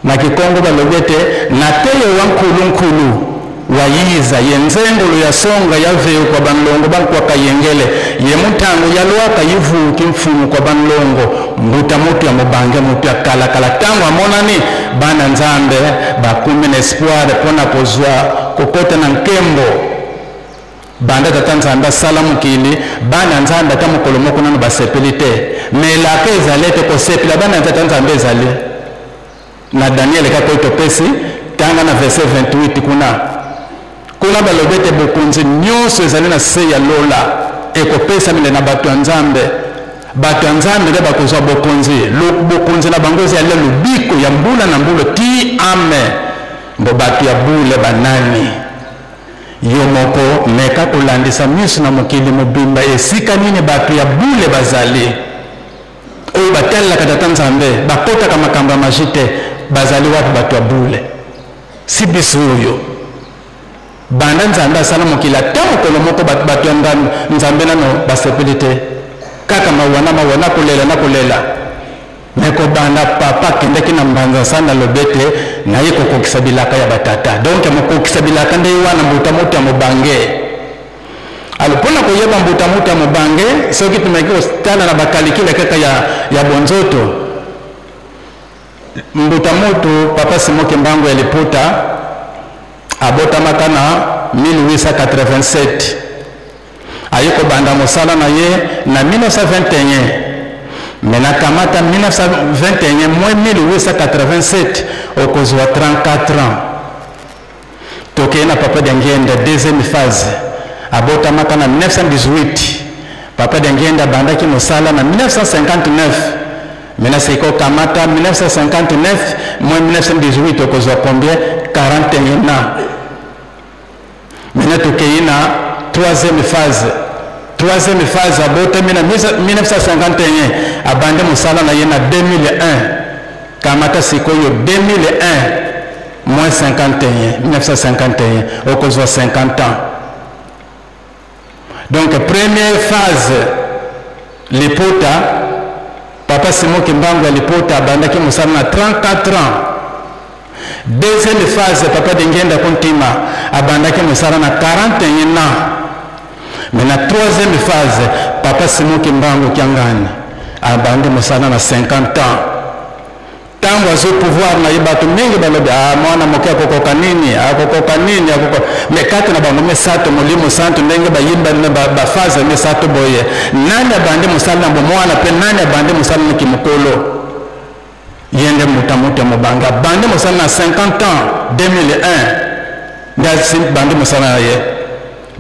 na kikongo balobi ete na te ye wa nkulu wayiza ye nzengolo ya songa ya veo kwa banlongo bankwaka yengele ye mutango ya lwaka yivuki mfumu kwa banlongo mbuta mutu ya mubange mutu ya kalakala tango amonani bana nzambe bakumi na espoir pona kozwa kokota na nkembo banda tata nzambe asala mokili bana nzambe ata mokolo moko nano basepeli te me elaka ezali ete kosepela bana ya tata nzambe ezali na Daniel kaka oyo topesi tanga na verset 28 kuna balobi ete bokonzi nyonso ezali na se ya lola ekopesamile na bato ya nzambe nde bakozwa bokonzi na bango ezali lobiko ya mbula na mbula ti ame mbo bato ya bule banani yo moko meka kolandisa miso na mokili mobimba esika nini bato ya bule bazali oyo batalelaka tata nzambe bakotaka makambo ya magi te bazali wapi bato ya bule si biso oyo banda nzambe asala mokili ata mokolo moko bato ya nzambe nano basepeli te kaka mawana kolela meko banda papa kendeki na mbanza sana lobete na ye kokokisa bilaka ya batata donc mokokisa bilaka nde wana mbuta mutu ya mubange alipona koyeba mbuta mutu ya mubange soki tumeki kotala na bakalikile kaka ya bonzoto mbuta mutu papa Simoki Mbangu eliputa abotamaka na 1887 ayi kobanda mosala na ye na 1921 mena kamata 1921 moins 1887 okozwa 34 ans tokei na papa Diangenda deuxième phase abotamaka na 1918 papa Diangenda abandaki mosala na 1959 Maintenant, c'est quoi Kamata 1959, moins 1918, au combien 41 ans. Maintenant, tu as une troisième phase. Troisième phase, à 1951, à Bande Moussala, il y a 2001. Kamata, c'est quoi 2001, moins 51, 1951, au cause de 50 ans. Donc, première phase, les potas, Papa Simon Kimbangu les potas, Bandaki Moussala, 34 ans. Deuxième phase, Papa Dengenda Kontima, Bandaki Moussala, 41 ans. Mais la troisième phase, Papa Simon Kimbangu Kiangani, Bandaki Moussala, 50 ans. Tant que le pouvoir na ibatu mingi balobi mwana mokia kokoka nini mais kati na bango mesato mulimo santo ndenge bayimba na ba phase mesato boye nani abande musala na mwana pe nani abande musala na kimukolo yende mutamuta mubanga bande musala na 50 ans 2001 ndasi bande musala ye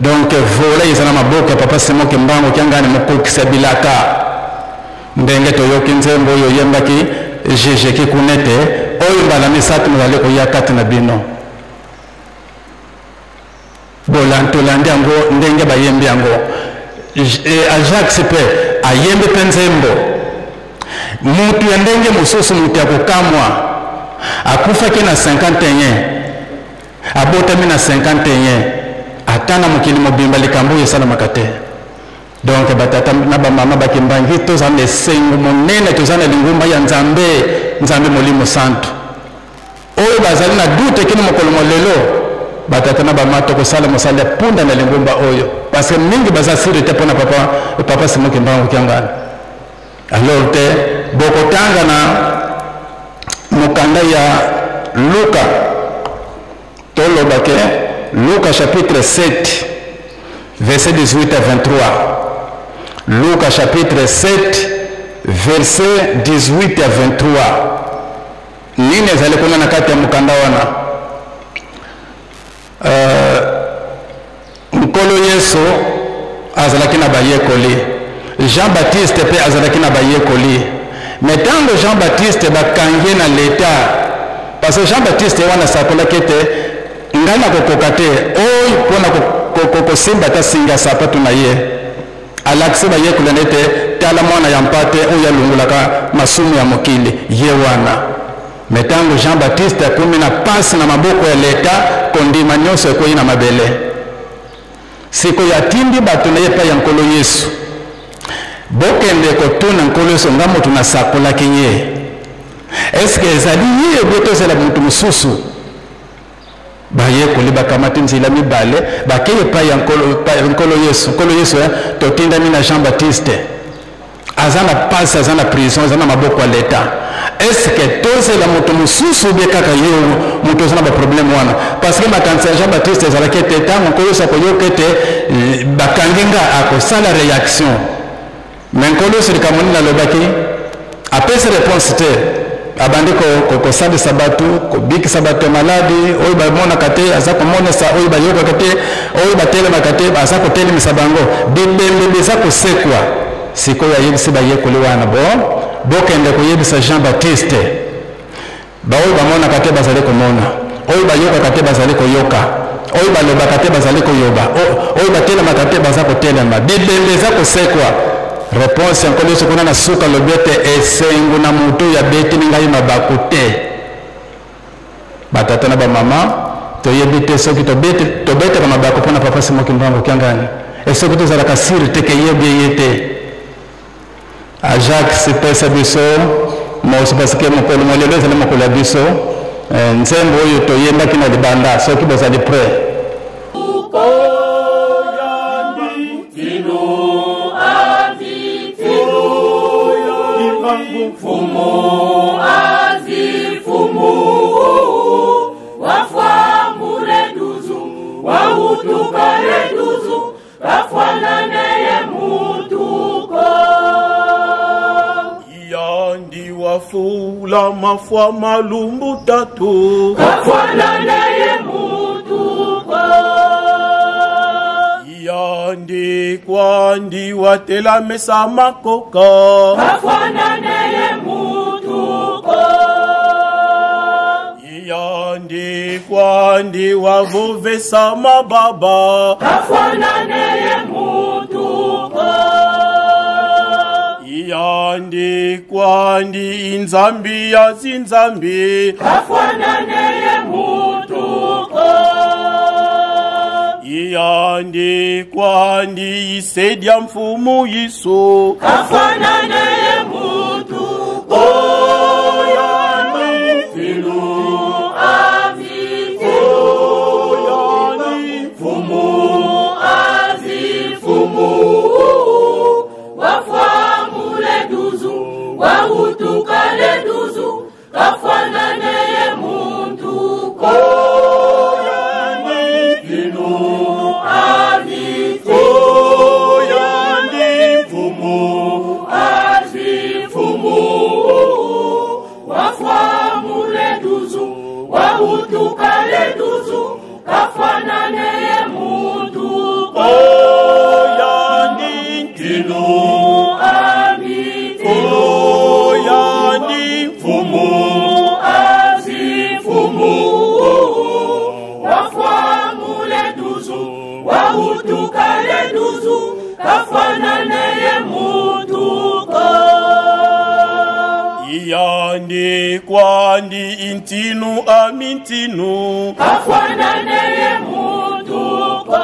donc vola izana maboka Papa Simon Kimbangu Kiangani mukukisa bilaka ndenge toyoki nzembo yo yembaki Jésus qui connaît, oh il va la message nous aller au yakati na bino. Bolanto landi ango ndenge ba yembi ango. Ajax sepe ayembe penzembo. Mutu ndenge mususu mutu akukamwa. Akufa kina 51. Abota mina 51. Atana mukili mobimba likambo yesala makate. Donc batata na ba mama bakimbangi tozana esengo monene tozana lingumba ya nzambe molimo santo oyo bazali na dute kino mokolo molelo batata na ba mato ko sala mosala punda na lingumba oyo parce que mingi baza siri te pona papa Simon Kimbangu Kiangani alors te bokotanga na mukanda ya Luka tolobake Luka chapitre 7 verset 18 à 23. Luc chapitre 7, verset 18 à 23. Nini zalikuna na kati ya mukanda wana? Mkolo Yesu azalaki na bayekoli. Jean-Baptiste pe azalaki na bayekoli. Mais tango Jean-Baptiste bakangie na l'État, parce que Jean-Baptiste wana sakola kete ngana kokokate oy pona kokosimba ta singa sapatu na ye. Alaxe ba yekula nete tala mwana ya mpate oya lungulaka masumu ya mokili ye wana. Metango Jean-Baptiste akumi na pasi na maboko ya leta kondima nyonso ko ina mabele. Siko ya tindi batu na yepa ya nkolo Yesu. Bokende ko tuna nkolo Yesu ngamo tunasakola kinye. Eske ezali ye boto zela muntu mususu. Baye kuli bakamati nzila mibale bakeye pa ya nkolo Yesu totinda mina Jean-Baptiste azana passe azana prison azana maboko ya leta est-ce que toze la moto mususu be kaka yeo moto azana ba problème wana parce que makanisa Jean-Baptiste azala kete tango nkolo Yesu koyokete bakanginga akosala réaction mais nkolo Yesu likamoni na lobaki apesa réponse te abandi ko sali sabatu ko biki sabatu maladi oyi ba mona kate azako mona sa oyi ba yoka kate oyi ba tele makate azako tele misabango bibembe bizako sekwa siko ya yebisi ba yekoli wana bokende ko yebisa Jean-Baptiste ba oyi ba mona kate bazali ko mona oyi ba yoka kate bazali ko yoka oyi ba loba kate bazali ko yoba oyi ba tele makate bazako tele ma bibembe zako sekwa. Réponse encore ce qu'on a suka le bete esengu na mutu ya beti ngai mabakute batata na ba mama to yebite soki to bete kama bako pona Papa Simon Kimbangu Kiangani esoki to zala kasiri teke yebe yete Ajax se pesa biso mo se parce que mokolo molelo zala mokolo biso nzembo yo to yenda kina libanda soki bozali prêt Fumu azifumu wafamure duzu wahutuka reduzu kafanane mutuko yandi wafula mafwa malumbu tatu kafanane mutuko yandi watela mesa makoka kafanane mutuko kwandi wavuvesa mababa kafananeye mutuko iyandi kwandi inzambi ya zinzambi kafananeye mutuko iyandi kwandi isedya mfumu Yesu kafananeye mutuko yani filu wahutukale duzu kafananeye muntuko yani filu avite yani fumu azifumu wafamule duzu wahutukale duzu kafananeye muntuko yani filu wahutukale duzu kafananeye mutuko iyandi kwandi intinu amintinu kafananeye mutuko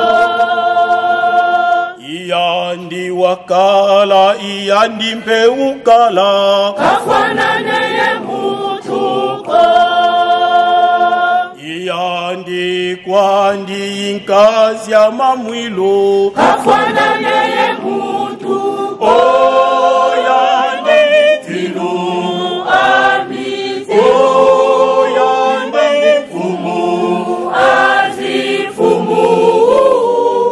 iyandi wakala iyandi mpeukala kafananeye mutuko iyandi kwandi inkazi ya mamwilo kafananeye mutuko yandi tinu amite yandi fumu azifumu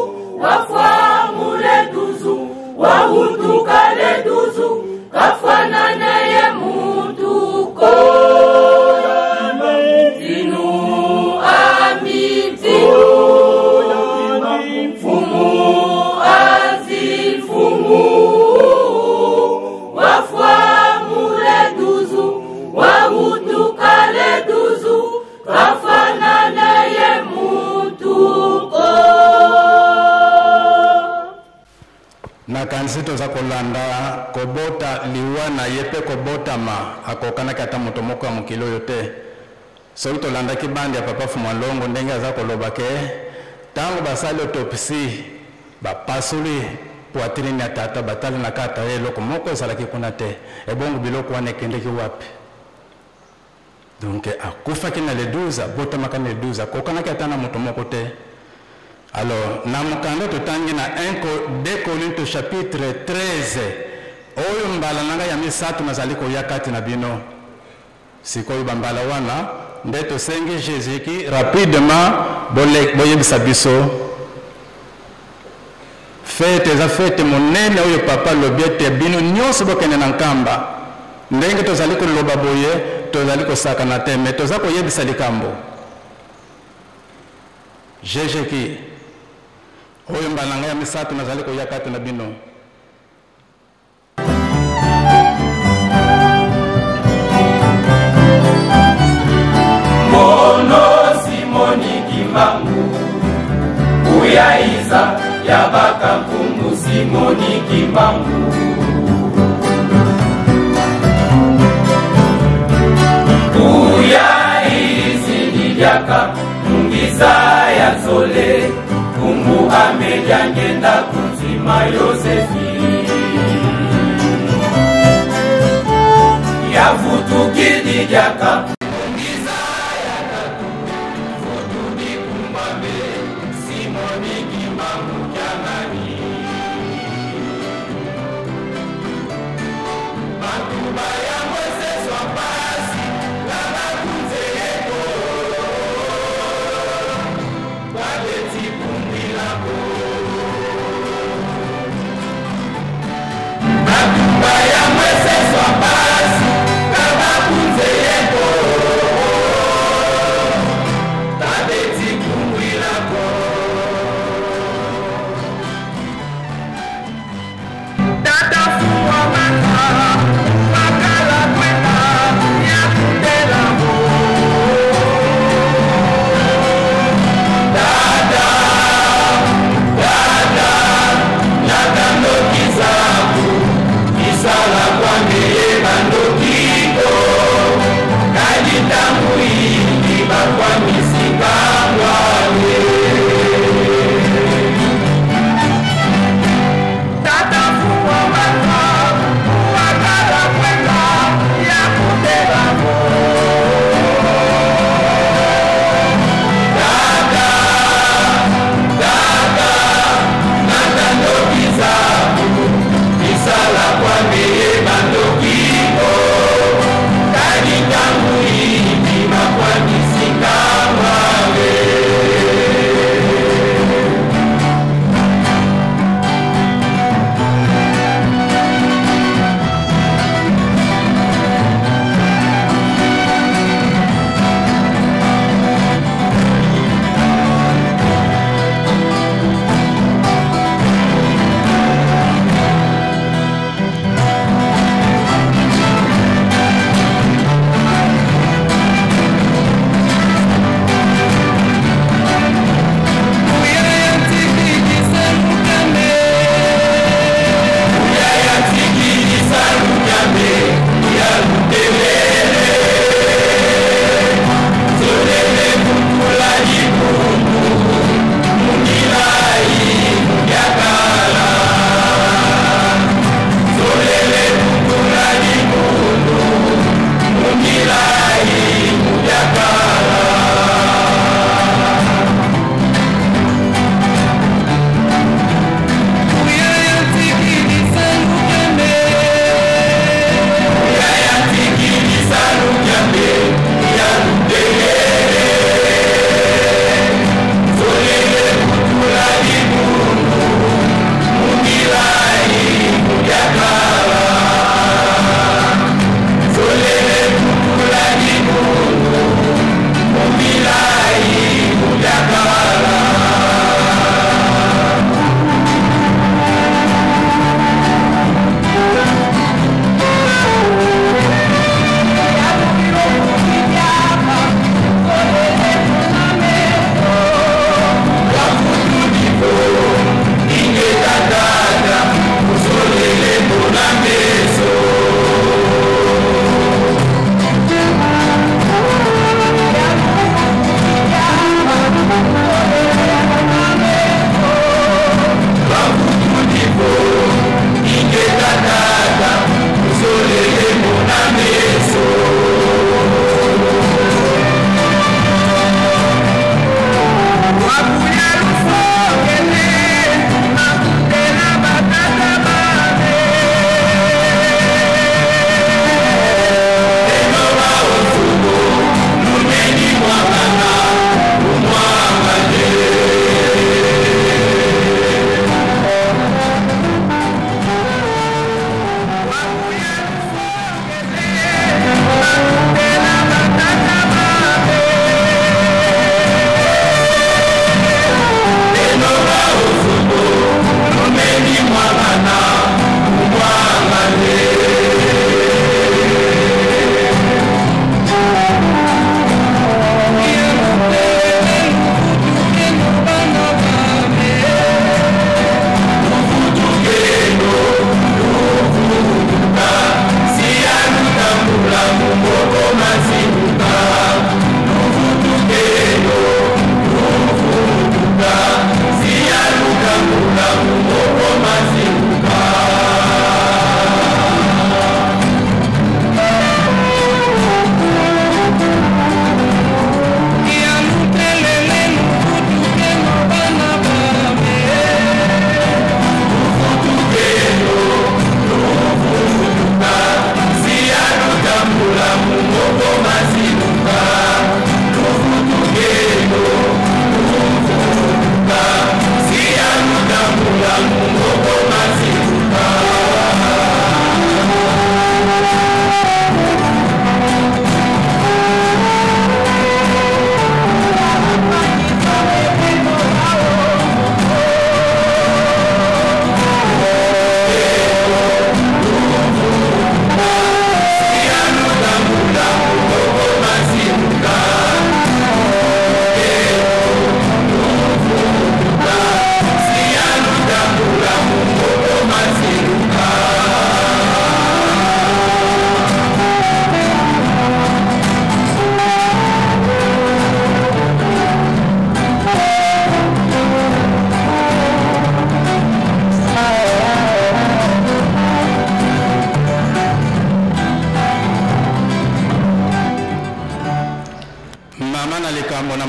wafamule duzu wahutukale duzu kafananeye mutuko na kansito za kolanda kobota liwa na yepe kobota ma akokana kata moto moko ya mokilo yote so to landa ki bandi ya papa Fumalongo ndenge za kolobake tango basali autopsie ba pasuli poitrine ya tata batali na kata eloko moko salaki kuna te ebongo biloko wana kendeki wapi donc akufa kina le 12 bota makana le 12 kokana kata na moto moko te. Alors, na mukanda tutangi na 2 Corinthiens chapitre 13. Oyo mbala nanga ya misatu nazaliko yakati na bino. Sikoyo bambala wana ndeto senge Jésus rapidement boyebisa biso. Fete monene oyo papa lobiete bino nyonso bokene na nkamba. Ndenge tozaliko loba boye, tozaliko saka na te, mais tozako yebisa likambo. Jésus oyo mbalanga ya misatu nazali koyakati na bino. Mono Simoni Kimbangu Uyaiza ya bakampungu Simoni Kimbangu Uyaizi nijaka mungiza ya zole Mungu amejangenda kutima Yosefi ya vutu kidi jaka mungiza ya tatu vutu di kumbabe Simoni Kimbangu jamani Matuba ya mwese swapasi Lala kunzeyeko Wabeti kumbilako Matuba ya mwese swapasi Lala kunzeyeko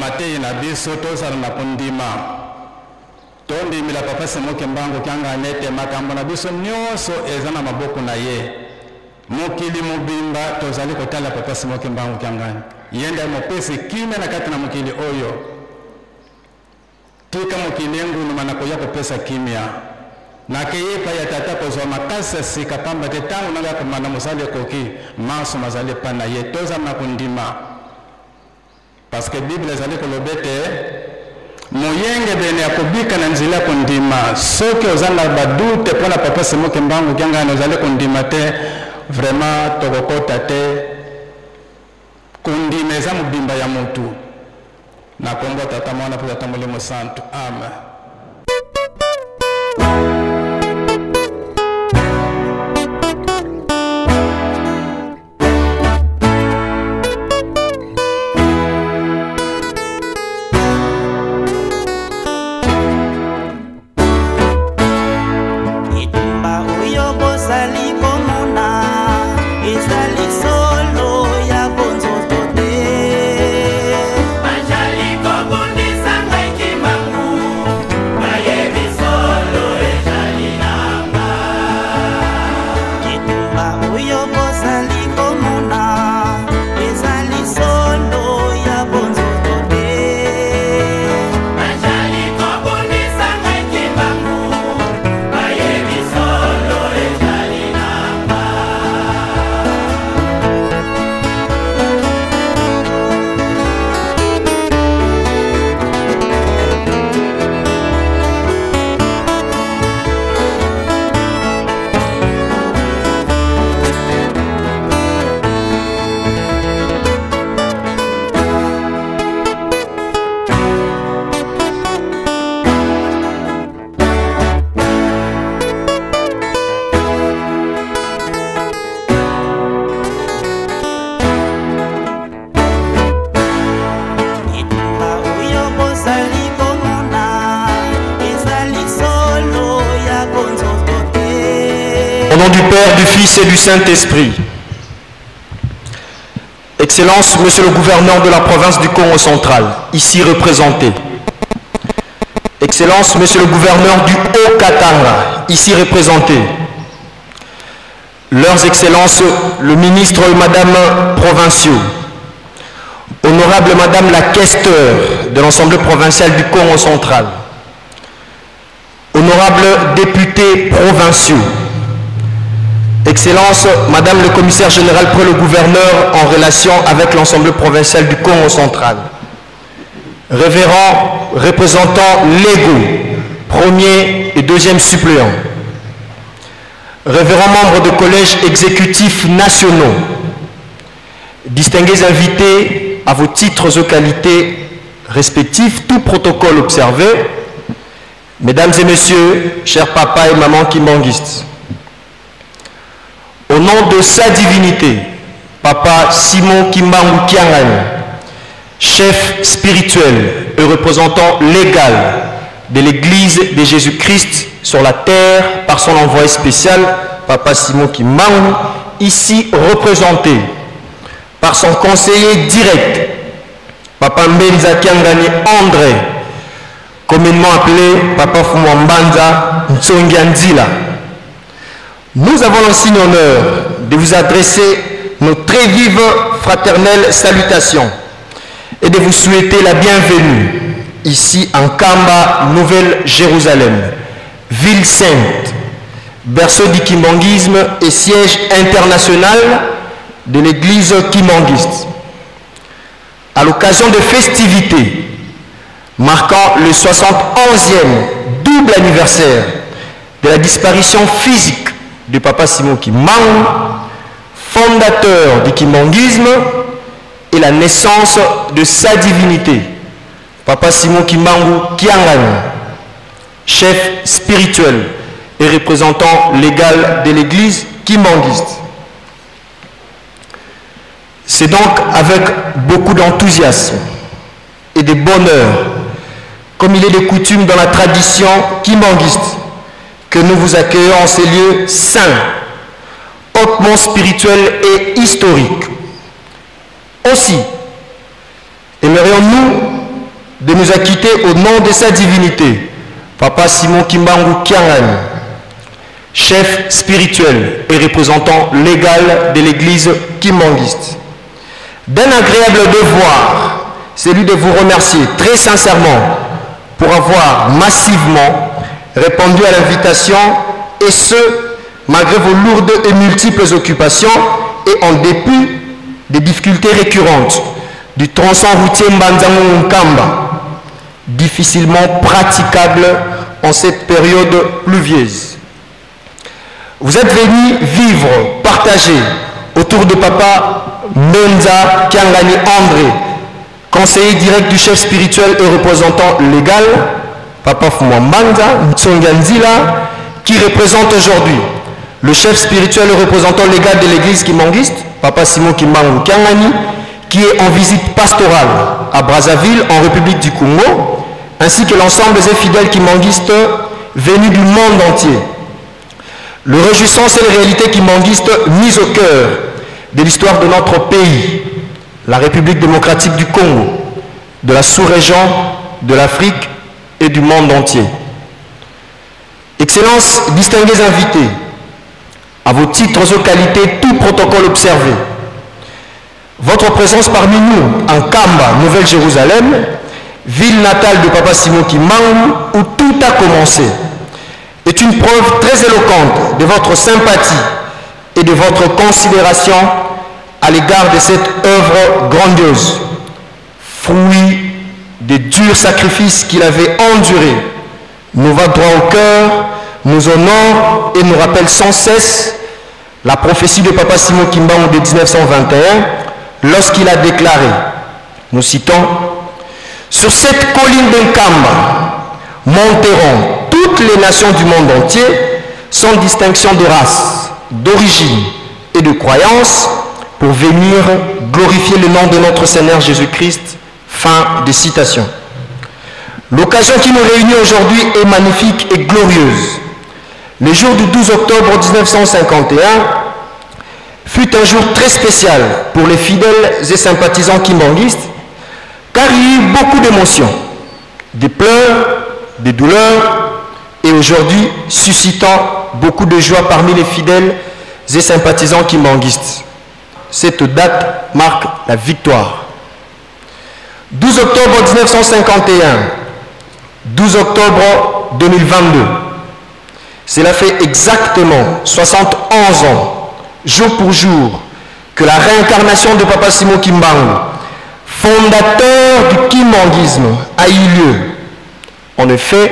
matei na biso tozala na kondima tondimila papa Simon Kimbangu kyanga nete makambo na biso nyonso eza na maboko na ye mokili mobimba tozali kotala papa Simon Kimbangu kyanga yenda mopesi kimia na kati na mokili oyo tika mokili ngunu manakoya kopesa kimia nakeyepa ya tata kozwa makasi sika pamba te tango nanga komana mosali koki maso mazali pana ye toza na kondima parce que Bible ezali kolobete moyenge bene akobika na nzela kondima soki ozala badute pona papa Simon Kimbangu kyanga ozali kondima te vraiment tokokota te kondima eza mobimba ya mutu na kombo tata mwana pe tata molimo santo amen. Au nom du Père, du Fils et du Saint-Esprit. Excellence, Monsieur le gouverneur de la province du Congo central, ici représenté. Excellence, Monsieur le gouverneur du Haut-Katanga, ici représenté. Leurs Excellences, le ministre et Madame provinciaux. Honorable Madame la questeur de l'Assemblée provinciale du Congo central. Honorables députés provinciaux. Excellence, Madame le commissaire général près le gouverneur en relation avec l'Assemblée provinciale du Congo central. Révérends représentants légaux, premier et deuxième suppléants. Révérends membres de collèges exécutifs nationaux. Distingués invités à vos titres et qualités respectifs, tout protocole observé. Mesdames et messieurs, chers papas et mamans kimbanguistes. Au nom de sa divinité, Papa Simon Kimbangu Kyangani, chef spirituel et représentant légal de l'Église de Jésus-Christ sur la terre par son envoyé spécial, Papa Simon Kimbangu, ici représenté par son conseiller direct, Papa Mbenza Kyangani André, communément appelé Papa Fumwambanza Ntsongianzila. Nous avons l'insigne honneur de vous adresser nos très vives fraternelles salutations et de vous souhaiter la bienvenue ici en Kamba, Nouvelle-Jérusalem, ville sainte, berceau du kimbanguisme et siège international de l'église kimbanguiste. À l'occasion de festivités marquant le 71e double anniversaire de la disparition physique de Papa Simon Kimbangu, fondateur du kimbanguisme, et la naissance de sa divinité, Papa Simon Kimbangu Kyangani, chef spirituel et représentant légal de l'église kimbanguiste. C'est donc avec beaucoup d'enthousiasme et de bonheur, comme il est de coutume dans la tradition kimbanguiste, que nous vous accueillons en ces lieux saints, hautement spirituels et historiques. Aussi, aimerions-nous nous a quittés au nom de sa divinité, Papa Simon Kimbangu Kiangani, chef spirituel et représentant légal de l'église kimbanguiste. D'un agréable devoir, celui de vous remercier très sincèrement pour avoir massivement répondu à l'invitation, et ce, malgré vos lourdes et multiples occupations et en dépit des difficultés récurrentes du tronçon routier Mbanzango-Nkamba, difficilement praticable en cette période pluvieuse. Vous êtes venus vivre, partager autour de Papa Menza Kiangani André, conseiller direct du chef spirituel et représentant légal, Papa Fumwa Manza Ntsonganzila, qui représente aujourd'hui le chef spirituel et représentant légal de l'église kimbanguiste, Papa Simon Kimbangu Kiangani, qui est en visite pastorale à Brazzaville, en République du Congo, ainsi que l'ensemble des fidèles kimbanguistes venus du monde entier. Le réjouissant, c'est les réalités kimbanguistes mises au cœur de l'histoire de notre pays, la République démocratique du Congo, de la sous-région, de l'Afrique et du monde entier. Excellences, distingués invités, à vos titres aux qualités, tout protocole observé, votre présence parmi nous en Kamba, Nouvelle-Jérusalem, ville natale de Papa Simon Kimbangu, où tout a commencé, est une preuve très éloquente de votre sympathie et de votre considération à l'égard de cette œuvre grandiose, fruit des durs sacrifices qu'il avait endurés, nous va droit au cœur, nous honore et nous rappelle sans cesse la prophétie de Papa Simon Kimbangu de 1921, lorsqu'il a déclaré, nous citons, « Sur cette colline d'Nkamba monteront toutes les nations du monde entier, sans distinction de race, d'origine et de croyance, pour venir glorifier le nom de notre Seigneur Jésus-Christ. » Fin de citation. L'occasion qui nous réunit aujourd'hui est magnifique et glorieuse. Le jour du 12 octobre 1951 fut un jour très spécial pour les fidèles et sympathisants kimbanguistes, car il y a eu beaucoup d'émotions, des pleurs, des douleurs, et aujourd'hui suscitant beaucoup de joie parmi les fidèles et sympathisants kimbanguistes. Cette date marque la victoire. 12 octobre 1951, 12 octobre 2022. Cela fait exactement 71 ans, jour pour jour, que la réincarnation de Papa Simon Kimbangu, fondateur du kimbanguisme, a eu lieu. En effet,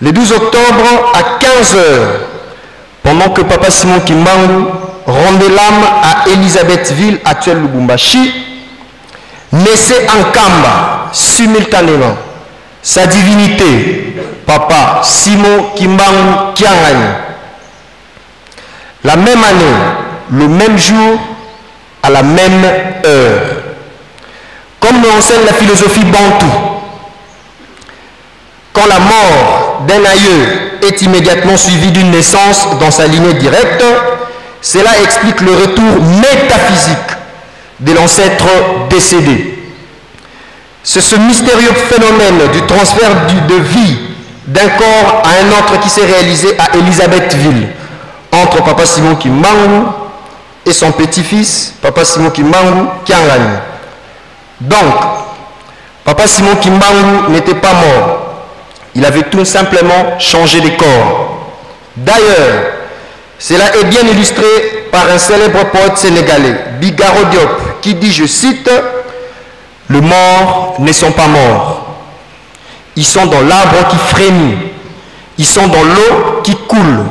le 12 octobre à 15 h, pendant que Papa Simon Kimbangu rendait l'âme à Elisabethville, actuelle Lubumbashi, naissait en Kamba simultanément sa divinité, Papa Simon Kimbangu Kiangani. La même année, le même jour, à la même heure. Comme nous enseigne la philosophie bantou, quand la mort d'un aïeux est immédiatement suivie d'une naissance dans sa lignée directe, cela explique le retour métaphysique de l'ancêtre décédé. C'est ce mystérieux phénomène du transfert de vie d'un corps à un autre qui s'est réalisé à Elisabethville, entre Papa Simon Kimbangu et son petit-fils, Papa Simon Kimbangu Kiangani. Donc, Papa Simon Kimbangu n'était pas mort. Il avait tout simplement changé de corps. D'ailleurs, cela est bien illustré par un célèbre poète sénégalais, Bigaro Diop, qui dit, je cite, « Les morts ne sont pas morts. Ils sont dans l'arbre qui frémit. Ils sont dans l'eau qui coule.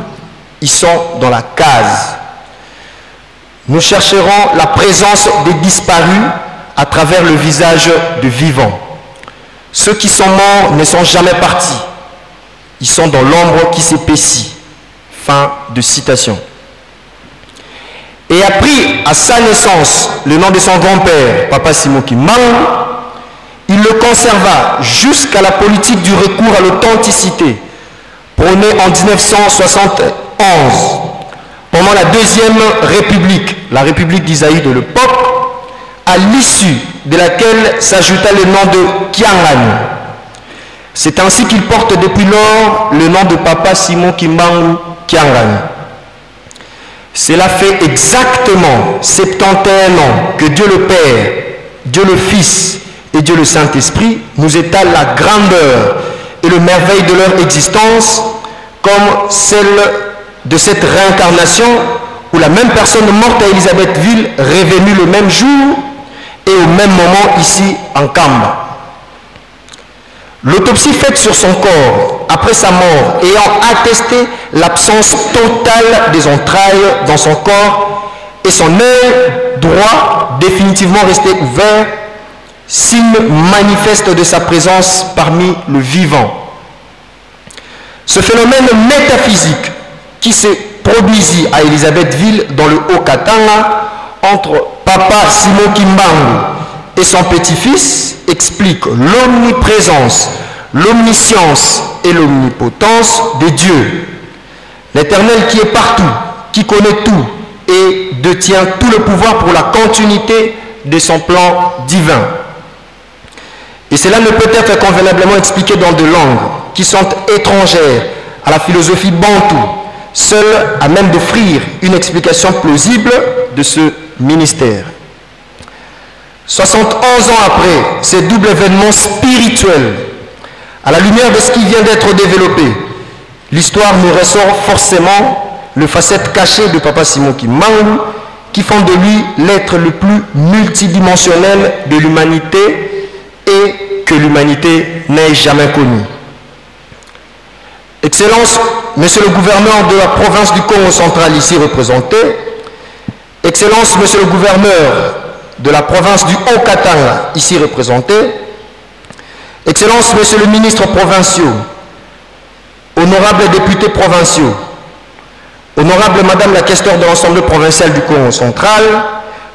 Ils sont dans la case. » Nous chercherons la présence des disparus à travers le visage de vivants. Ceux qui sont morts ne sont jamais partis. Ils sont dans l'ombre qui s'épaissit. Fin de citation. Et a pris à sa naissance le nom de son grand-père, Papa Simon Kimbangu, il le conserva jusqu'à la politique du recours à l'authenticité, prônée en 1971, pendant la Deuxième République, la République d'Isaïe de l'époque, à l'issue de laquelle s'ajouta le nom de Kiangani. C'est ainsi qu'il porte depuis lors le nom de Papa Simon Kimbangu Kiangani. Cela fait exactement 71 ans que Dieu le Père, Dieu le Fils et Dieu le Saint-Esprit nous étalent la grandeur et le merveille de leur existence comme celle de cette réincarnation où la même personne morte à Elisabethville revenue le même jour et au même moment ici en Kamba. L'autopsie faite sur son corps après sa mort ayant attesté l'absence totale des entrailles dans son corps et son œil droit définitivement resté ouvert, signe manifeste de sa présence parmi le vivant. Ce phénomène métaphysique qui se produisit à Elisabethville dans le Haut-Katanga entre Papa Simon Kimbangu et son petit-fils explique l'omniprésence, l'omniscience et l'omnipotence de Dieu, l'Éternel qui est partout, qui connaît tout et détient tout le pouvoir pour la continuité de son plan divin. Et cela ne peut être convenablement expliqué dans des langues qui sont étrangères à la philosophie bantoue, seule à même d'offrir une explication plausible de ce ministère. 71 ans après ces doubles événements spirituels, à la lumière de ce qui vient d'être développé, l'histoire nous ressort forcément le facette caché de Papa Simon Kimbangu qui font de lui l'être le plus multidimensionnel de l'humanité et que l'humanité n'ait jamais connu. Excellence, Monsieur le gouverneur de la province du Congo central ici représenté, Excellence, Monsieur le gouverneur de la province du Haut-Katanga ici représenté, Excellence, Monsieur le ministre provinciaux, honorables députés provinciaux, honorable Madame la questeur de l'Assemblée provinciale du Congo central,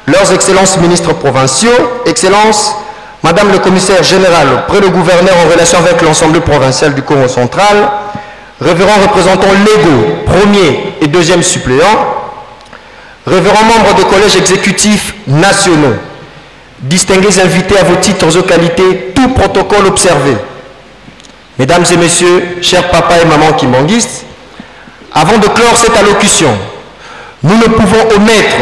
leurs Excellences ministres provinciaux, Excellences, Madame le commissaire général auprès le gouverneur en relation avec l'Assemblée provinciale du Congo central, révérends représentants légaux, premier et deuxième suppléants, révérends membres des collèges exécutifs nationaux, distingués invités à vos titres aux qualités, tout protocole observé. Mesdames et messieurs, chers papas et mamans kimbanguistes, avant de clore cette allocution, nous ne pouvons omettre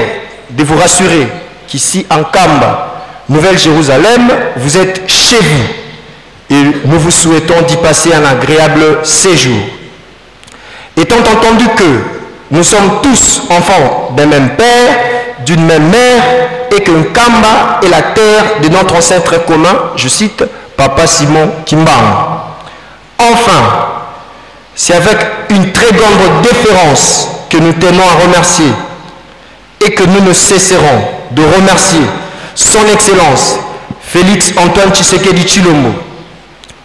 de vous rassurer qu'ici en Kamba, Nouvelle-Jérusalem, vous êtes chez vous et nous vous souhaitons d'y passer un agréable séjour. Étant entendu que nous sommes tous enfants d'un même père, d'une même mère, et que Kamba est la terre de notre ancêtre commun, je cite Papa Simon Kimbangu. Enfin, c'est avec une très grande déférence que nous tenons à remercier et que nous ne cesserons de remercier Son Excellence Félix Antoine Tshisekedi Tshilombo,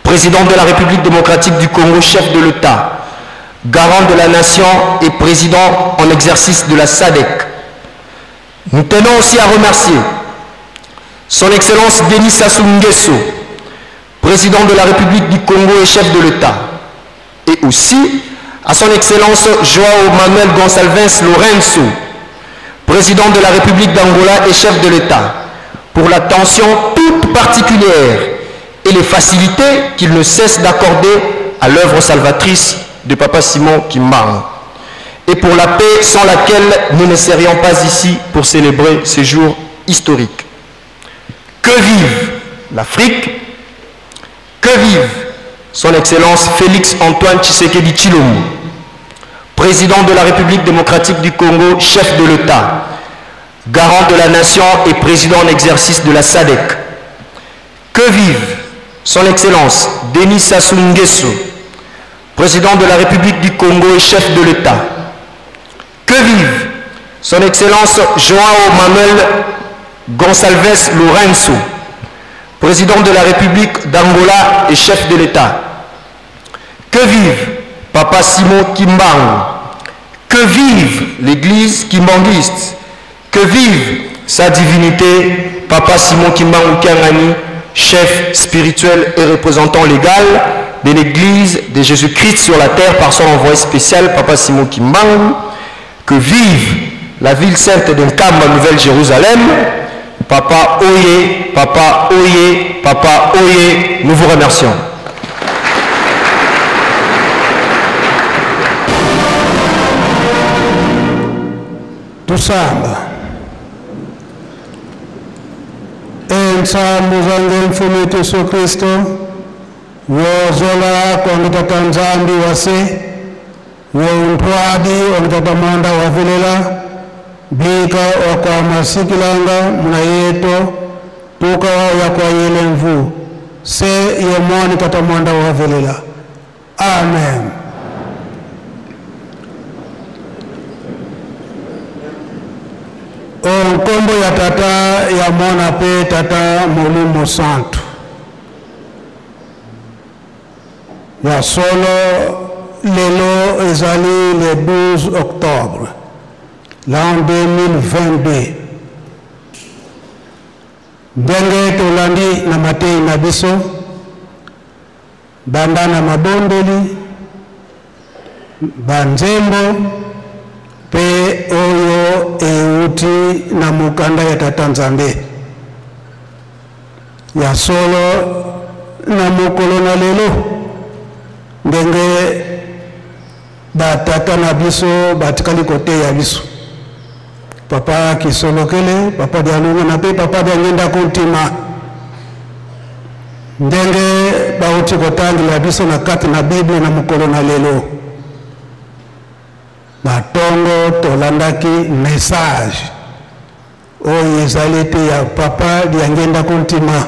président de la République démocratique du Congo, chef de l'État, garant de la nation et président en exercice de la SADC. Nous tenons aussi à remercier Son Excellence Denis Sassou Nguesso, président de la République du Congo et chef de l'État, et aussi à Son Excellence João Manuel Gonçalves Lourenço, président de la République d'Angola et chef de l'État, pour l'attention toute particulière et les facilités qu'il ne cesse d'accorder à l'œuvre salvatrice de Papa Simon Kimbangu, et pour la paix sans laquelle nous ne serions pas ici pour célébrer ces jours historiques. Que vive l'Afrique, que vive Son Excellence Félix Antoine Tshisekedi Tshilombo, président de la République démocratique du Congo, chef de l'État, garant de la nation et président en exercice de la SADC. Que vive Son Excellence Denis Sassou Nguesso, président de la République du Congo et chef de l'État. Que vive Son Excellence João Manuel Gonçalves Lourenço, président de la République d'Angola et chef de l'État. Que vive Papa Simon Kimbangu. Que vive l'Église kimbanguiste. Que vive sa divinité Papa Simon Kimbangu Kiangani, chef spirituel et représentant légal de l'Église de Jésus-Christ sur la terre par son envoyé spécial Papa Simon Kimbangu. Que vive la ville sainte de Kamba, Nouvelle-Jérusalem. Papa Oye, Papa Oye, Papa Oye, nous vous remercions. Tusamba. Ensambu zangu mfume Yesu Kristo, wozola kwa mtata nzambi wase, wontwadi omtata mwanda wafilela, bika wakwa masikilanga muna yeto, tuka ya kwa yele mvu, se yemwani tata mwanda wafilela. Amen. Kombo ya tata ya mwana pe tata Molimo Santo ya solo lelo ezali le 12 octobre l'an 2022 ndenge tolandi na matei na biso banda na mabondeli banzembo pe oyo euti na mukanda ya tata Nzambe ya solo na mukolo na lelo ndenge batata na biso batikali kote ya biso papa kisolokele papa dialunga na pe papa diangenda kontima ndenge bauti kotangila biso na kati na Bible na mukolo na lelo batongo tolandaki message oye ezalete ya papa diangenda kontima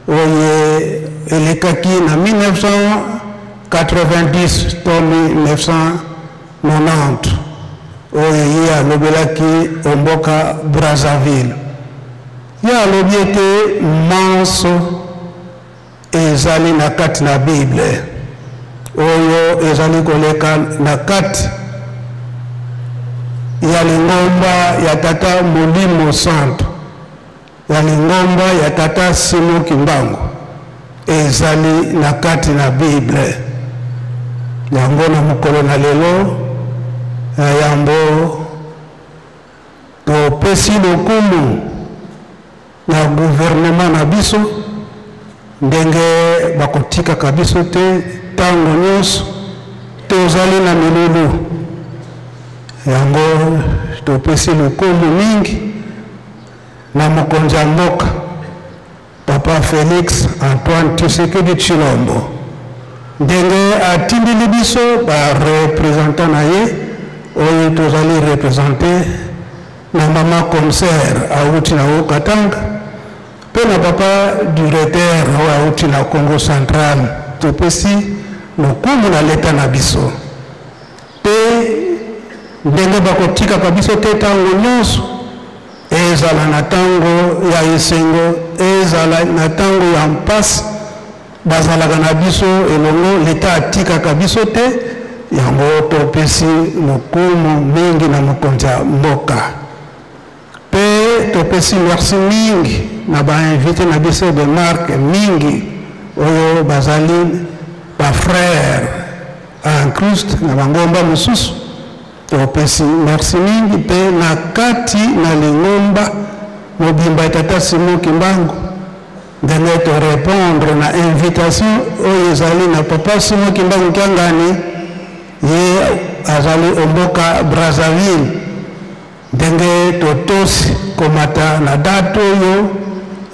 oye elekaki na 1990 to 1990 oye ye alobelaki omboka Brazzaville ye alobi ete manso ezali na kati na Bible oyo ezali koleka na kati ya lingomba ya tata Molimo Santo ya lingomba ya tata Simon Kimbangu ezali na kati na Bible yango na mukolo na lelo yambo topesi lokumu na gouvernement na biso ndenge bakotika kabiso te tango nyonso tozali na milulu yango topesi lokumu mingi na mokonzi ya mboka papa Félix Antoine Tshisekedi Tshilombo ndenge atindili biso barepresentant na ye oyo tozali represente na mama commissaire auti na Okatanga pe na papa directeur auti na Congo Central topesi lokumu na leta na biso pe ndenge bakotika kabiso te tango nyonso ezala na tango ya esengo ezala na tango ya mpasi bazalaka na biso elongo leta atikaka biso te yango topesi lokumu mingi na mokonzi ya mboka pe topesi merci mingi na bainvite na biso de marque mingi oyo bazali bafrère en Christ na bangomba mosusu topesi merci mingi pe na kati na lingomba mobimba tata Simon Kimbangu ndenge to répondre na invitation oyo ezali na papa Simon Kimbangu Kiangani ye azali omboka Brazzaville ndenge totosi komata na date oyo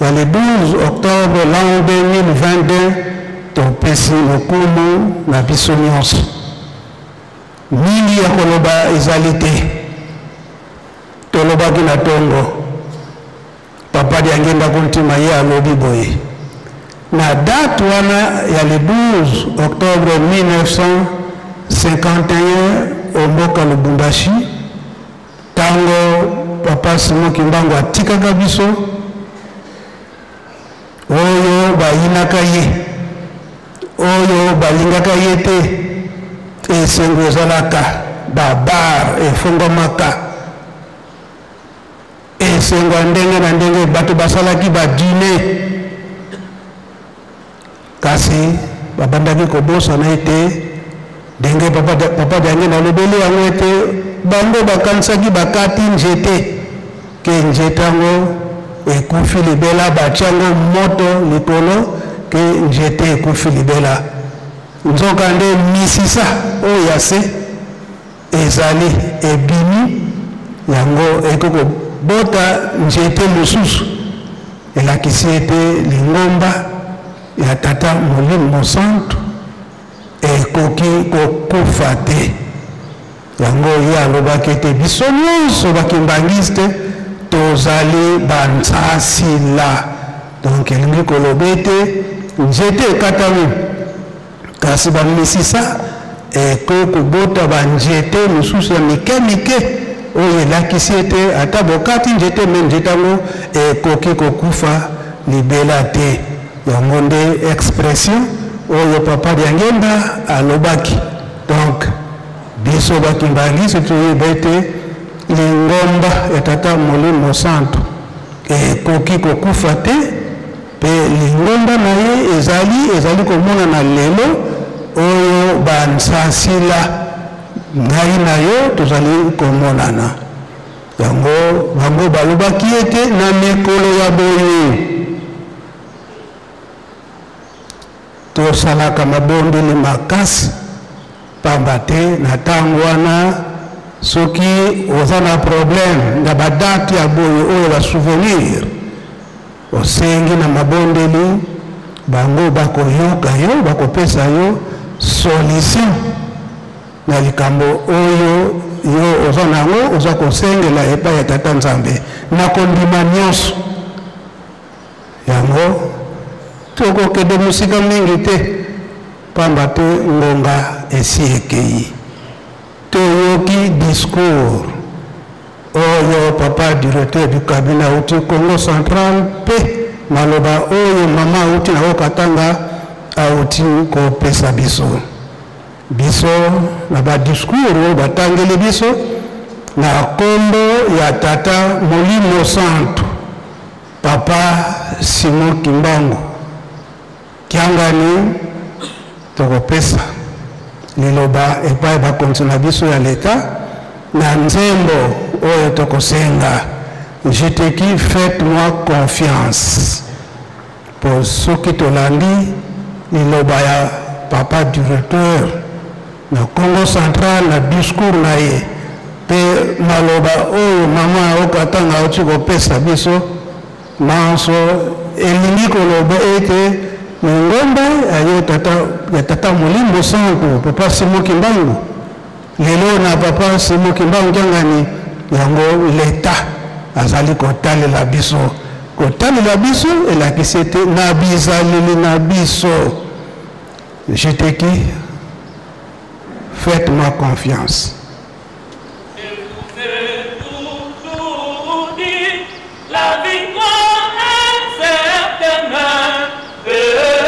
ya le 12 octobre l'an 2022 topesi lokumu na biso nyonso mingi ya koloba ezali te tolobaki na tongo papa diangenda kontima ye alobi boye na date wana ya le 12 octobre 1951 omboka Lubumbashi tango papa Simon Kimbangu atikaka biso oyo bayinaka ye oyo balingaka ye te esengo ezalaka babar efongomaka esengo ndenge na ndenge bato basalaki badine kasi babandaki kobosana ete ndenge papa diange na lobeli yango ete bango bakanisaki bakati nzete ke nzete yango ekufi libela batiango moto likolo ke njete ekufi libela nzoka nde misisa oyo ya se ezali ebimi yango ekokobota njete mosusu elakisi ete lingomba ya tata molimo santu ekoki kokufa te yango ye alobaki ete biso nyonso bakimbangiste tozali bansasila donc elingi koloba ete nzete ekatami kasi bamisisa ekoki kobota banzete mosusu ya mike mike oyo elakisi ete ata bokati nzete me nzete yango ekoki kokufa libela te yango nde expression oyo papa Diangenda alobaki donc biso bakimbangisi toyeba ete lingomba ya tata molimo santu ekoki kokufa te mpe lingomba na ye ezali komonana lelo oyo bansasila ngai na yo tozali komonana yango bango balobaki ete na mikolo ya boye tosalaka mabondeli makasi pamba te na ntango wana soki oza na problème na badate ya boye oyo basouvenir osengi na mabondeli bango bakoyoka yo bakopesa yo solution na likambo oyo yo oza nango oza kosengela epai ya tata nzambe na kondima nyonso yango tokokende mosika mingi te pamba te ngonga esi ekei toyoki discours oyo papa directeur du cabinet auti Congo central mpe maloba oyo mama auti na okatanga auti kopesa biso na badiscours oyo batangeli biso na kombo ya tata molimo santu papa Simon Kimbangu kiangani tokopesa liloba epai bakonzi na biso ya leta na nzembo oyo tokosenga je te dis faites-moi confiance po soki tolandi liloba ya papa directeur na Congo central na discours na ye mpe maloba oyo mama okatanga oti kopesa biso manso elingi koloba ete ngomba ayo tata molimo santu papa Simon Kimbangu lelo na papa Simon Kimbangu kiangani yango leta azali kotalela biso elakisi ete na bizaleli na biso je te dis faites-moi confiance. Oh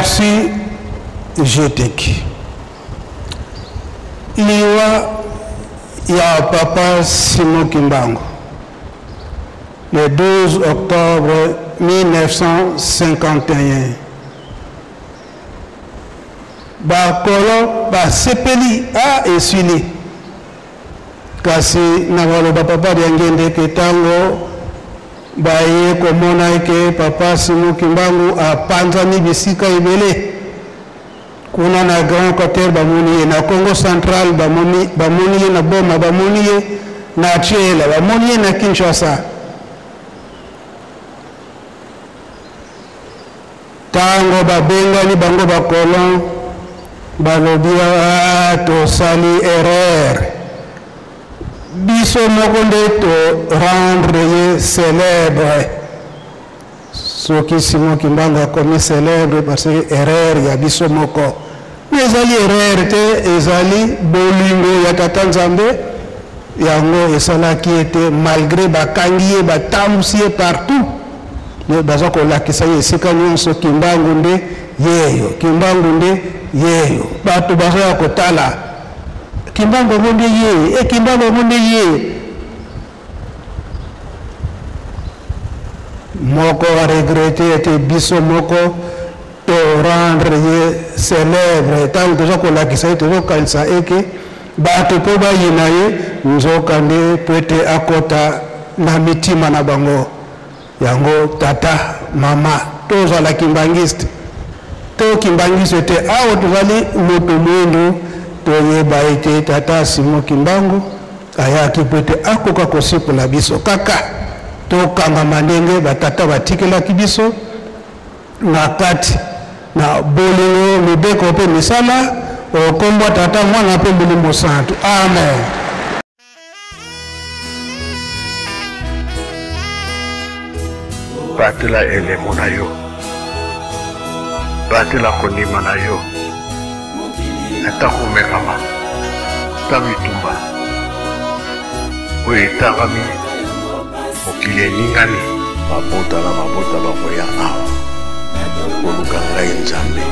merci Jeteki. Liwa ya Papa Simon Kimbangu. Le 12 octobre 1951. Bakolo basepeli a esili. Kasi navalo papa diangende ketango baye komona ke Papa Simon Kimbangu a panzani bisika ibele. Kuna na Grand Côte bamoni na Congo Central bamoni na Boma bamoni na Tchela bamoni na Kinshasa. Tango babenga ni bango bakolon balobia to sali erreur. Biso moko nde to rendre ye célèbre. Soki Simon Kimbangu a commis célèbre parce que erreur ya biso moko. Mais ezali erreur te ezali bolingo ya Tata Nzambe yango esalaki ete malgré bakangi ye batambusi ye partout. Mais baza kolakisa ye esika nyonso Kimbangu nde yeyo, Kimbangu nde yeyo. Bato baza ya kotala Kimbangu nde ye, Kimbangu nde ye. Moko a regretté ete biso moko to rendre ye célèbre tant que ko la kisa ete ko kanisa eke bato po ba yina ye nzoka nde pete akota na mitima na bango yango tata mama toza la kimbangiste to kimbangiste te awo tozali moto mwendo to yeba ete Tata Simon Kimbangu ayaki pete akoka kosikola biso kaka tokanga mandenge batata batikela kibiso na kati na bolingo mibeko pe misala okombo Tata mwana pe Molimo Santu. Amen. Batela elemo na yo, batela kondima na yo, ata kumekama tabitumba oyo etagami mokili eningani mabota na mabota bakoya awa koluka ngai Nzambe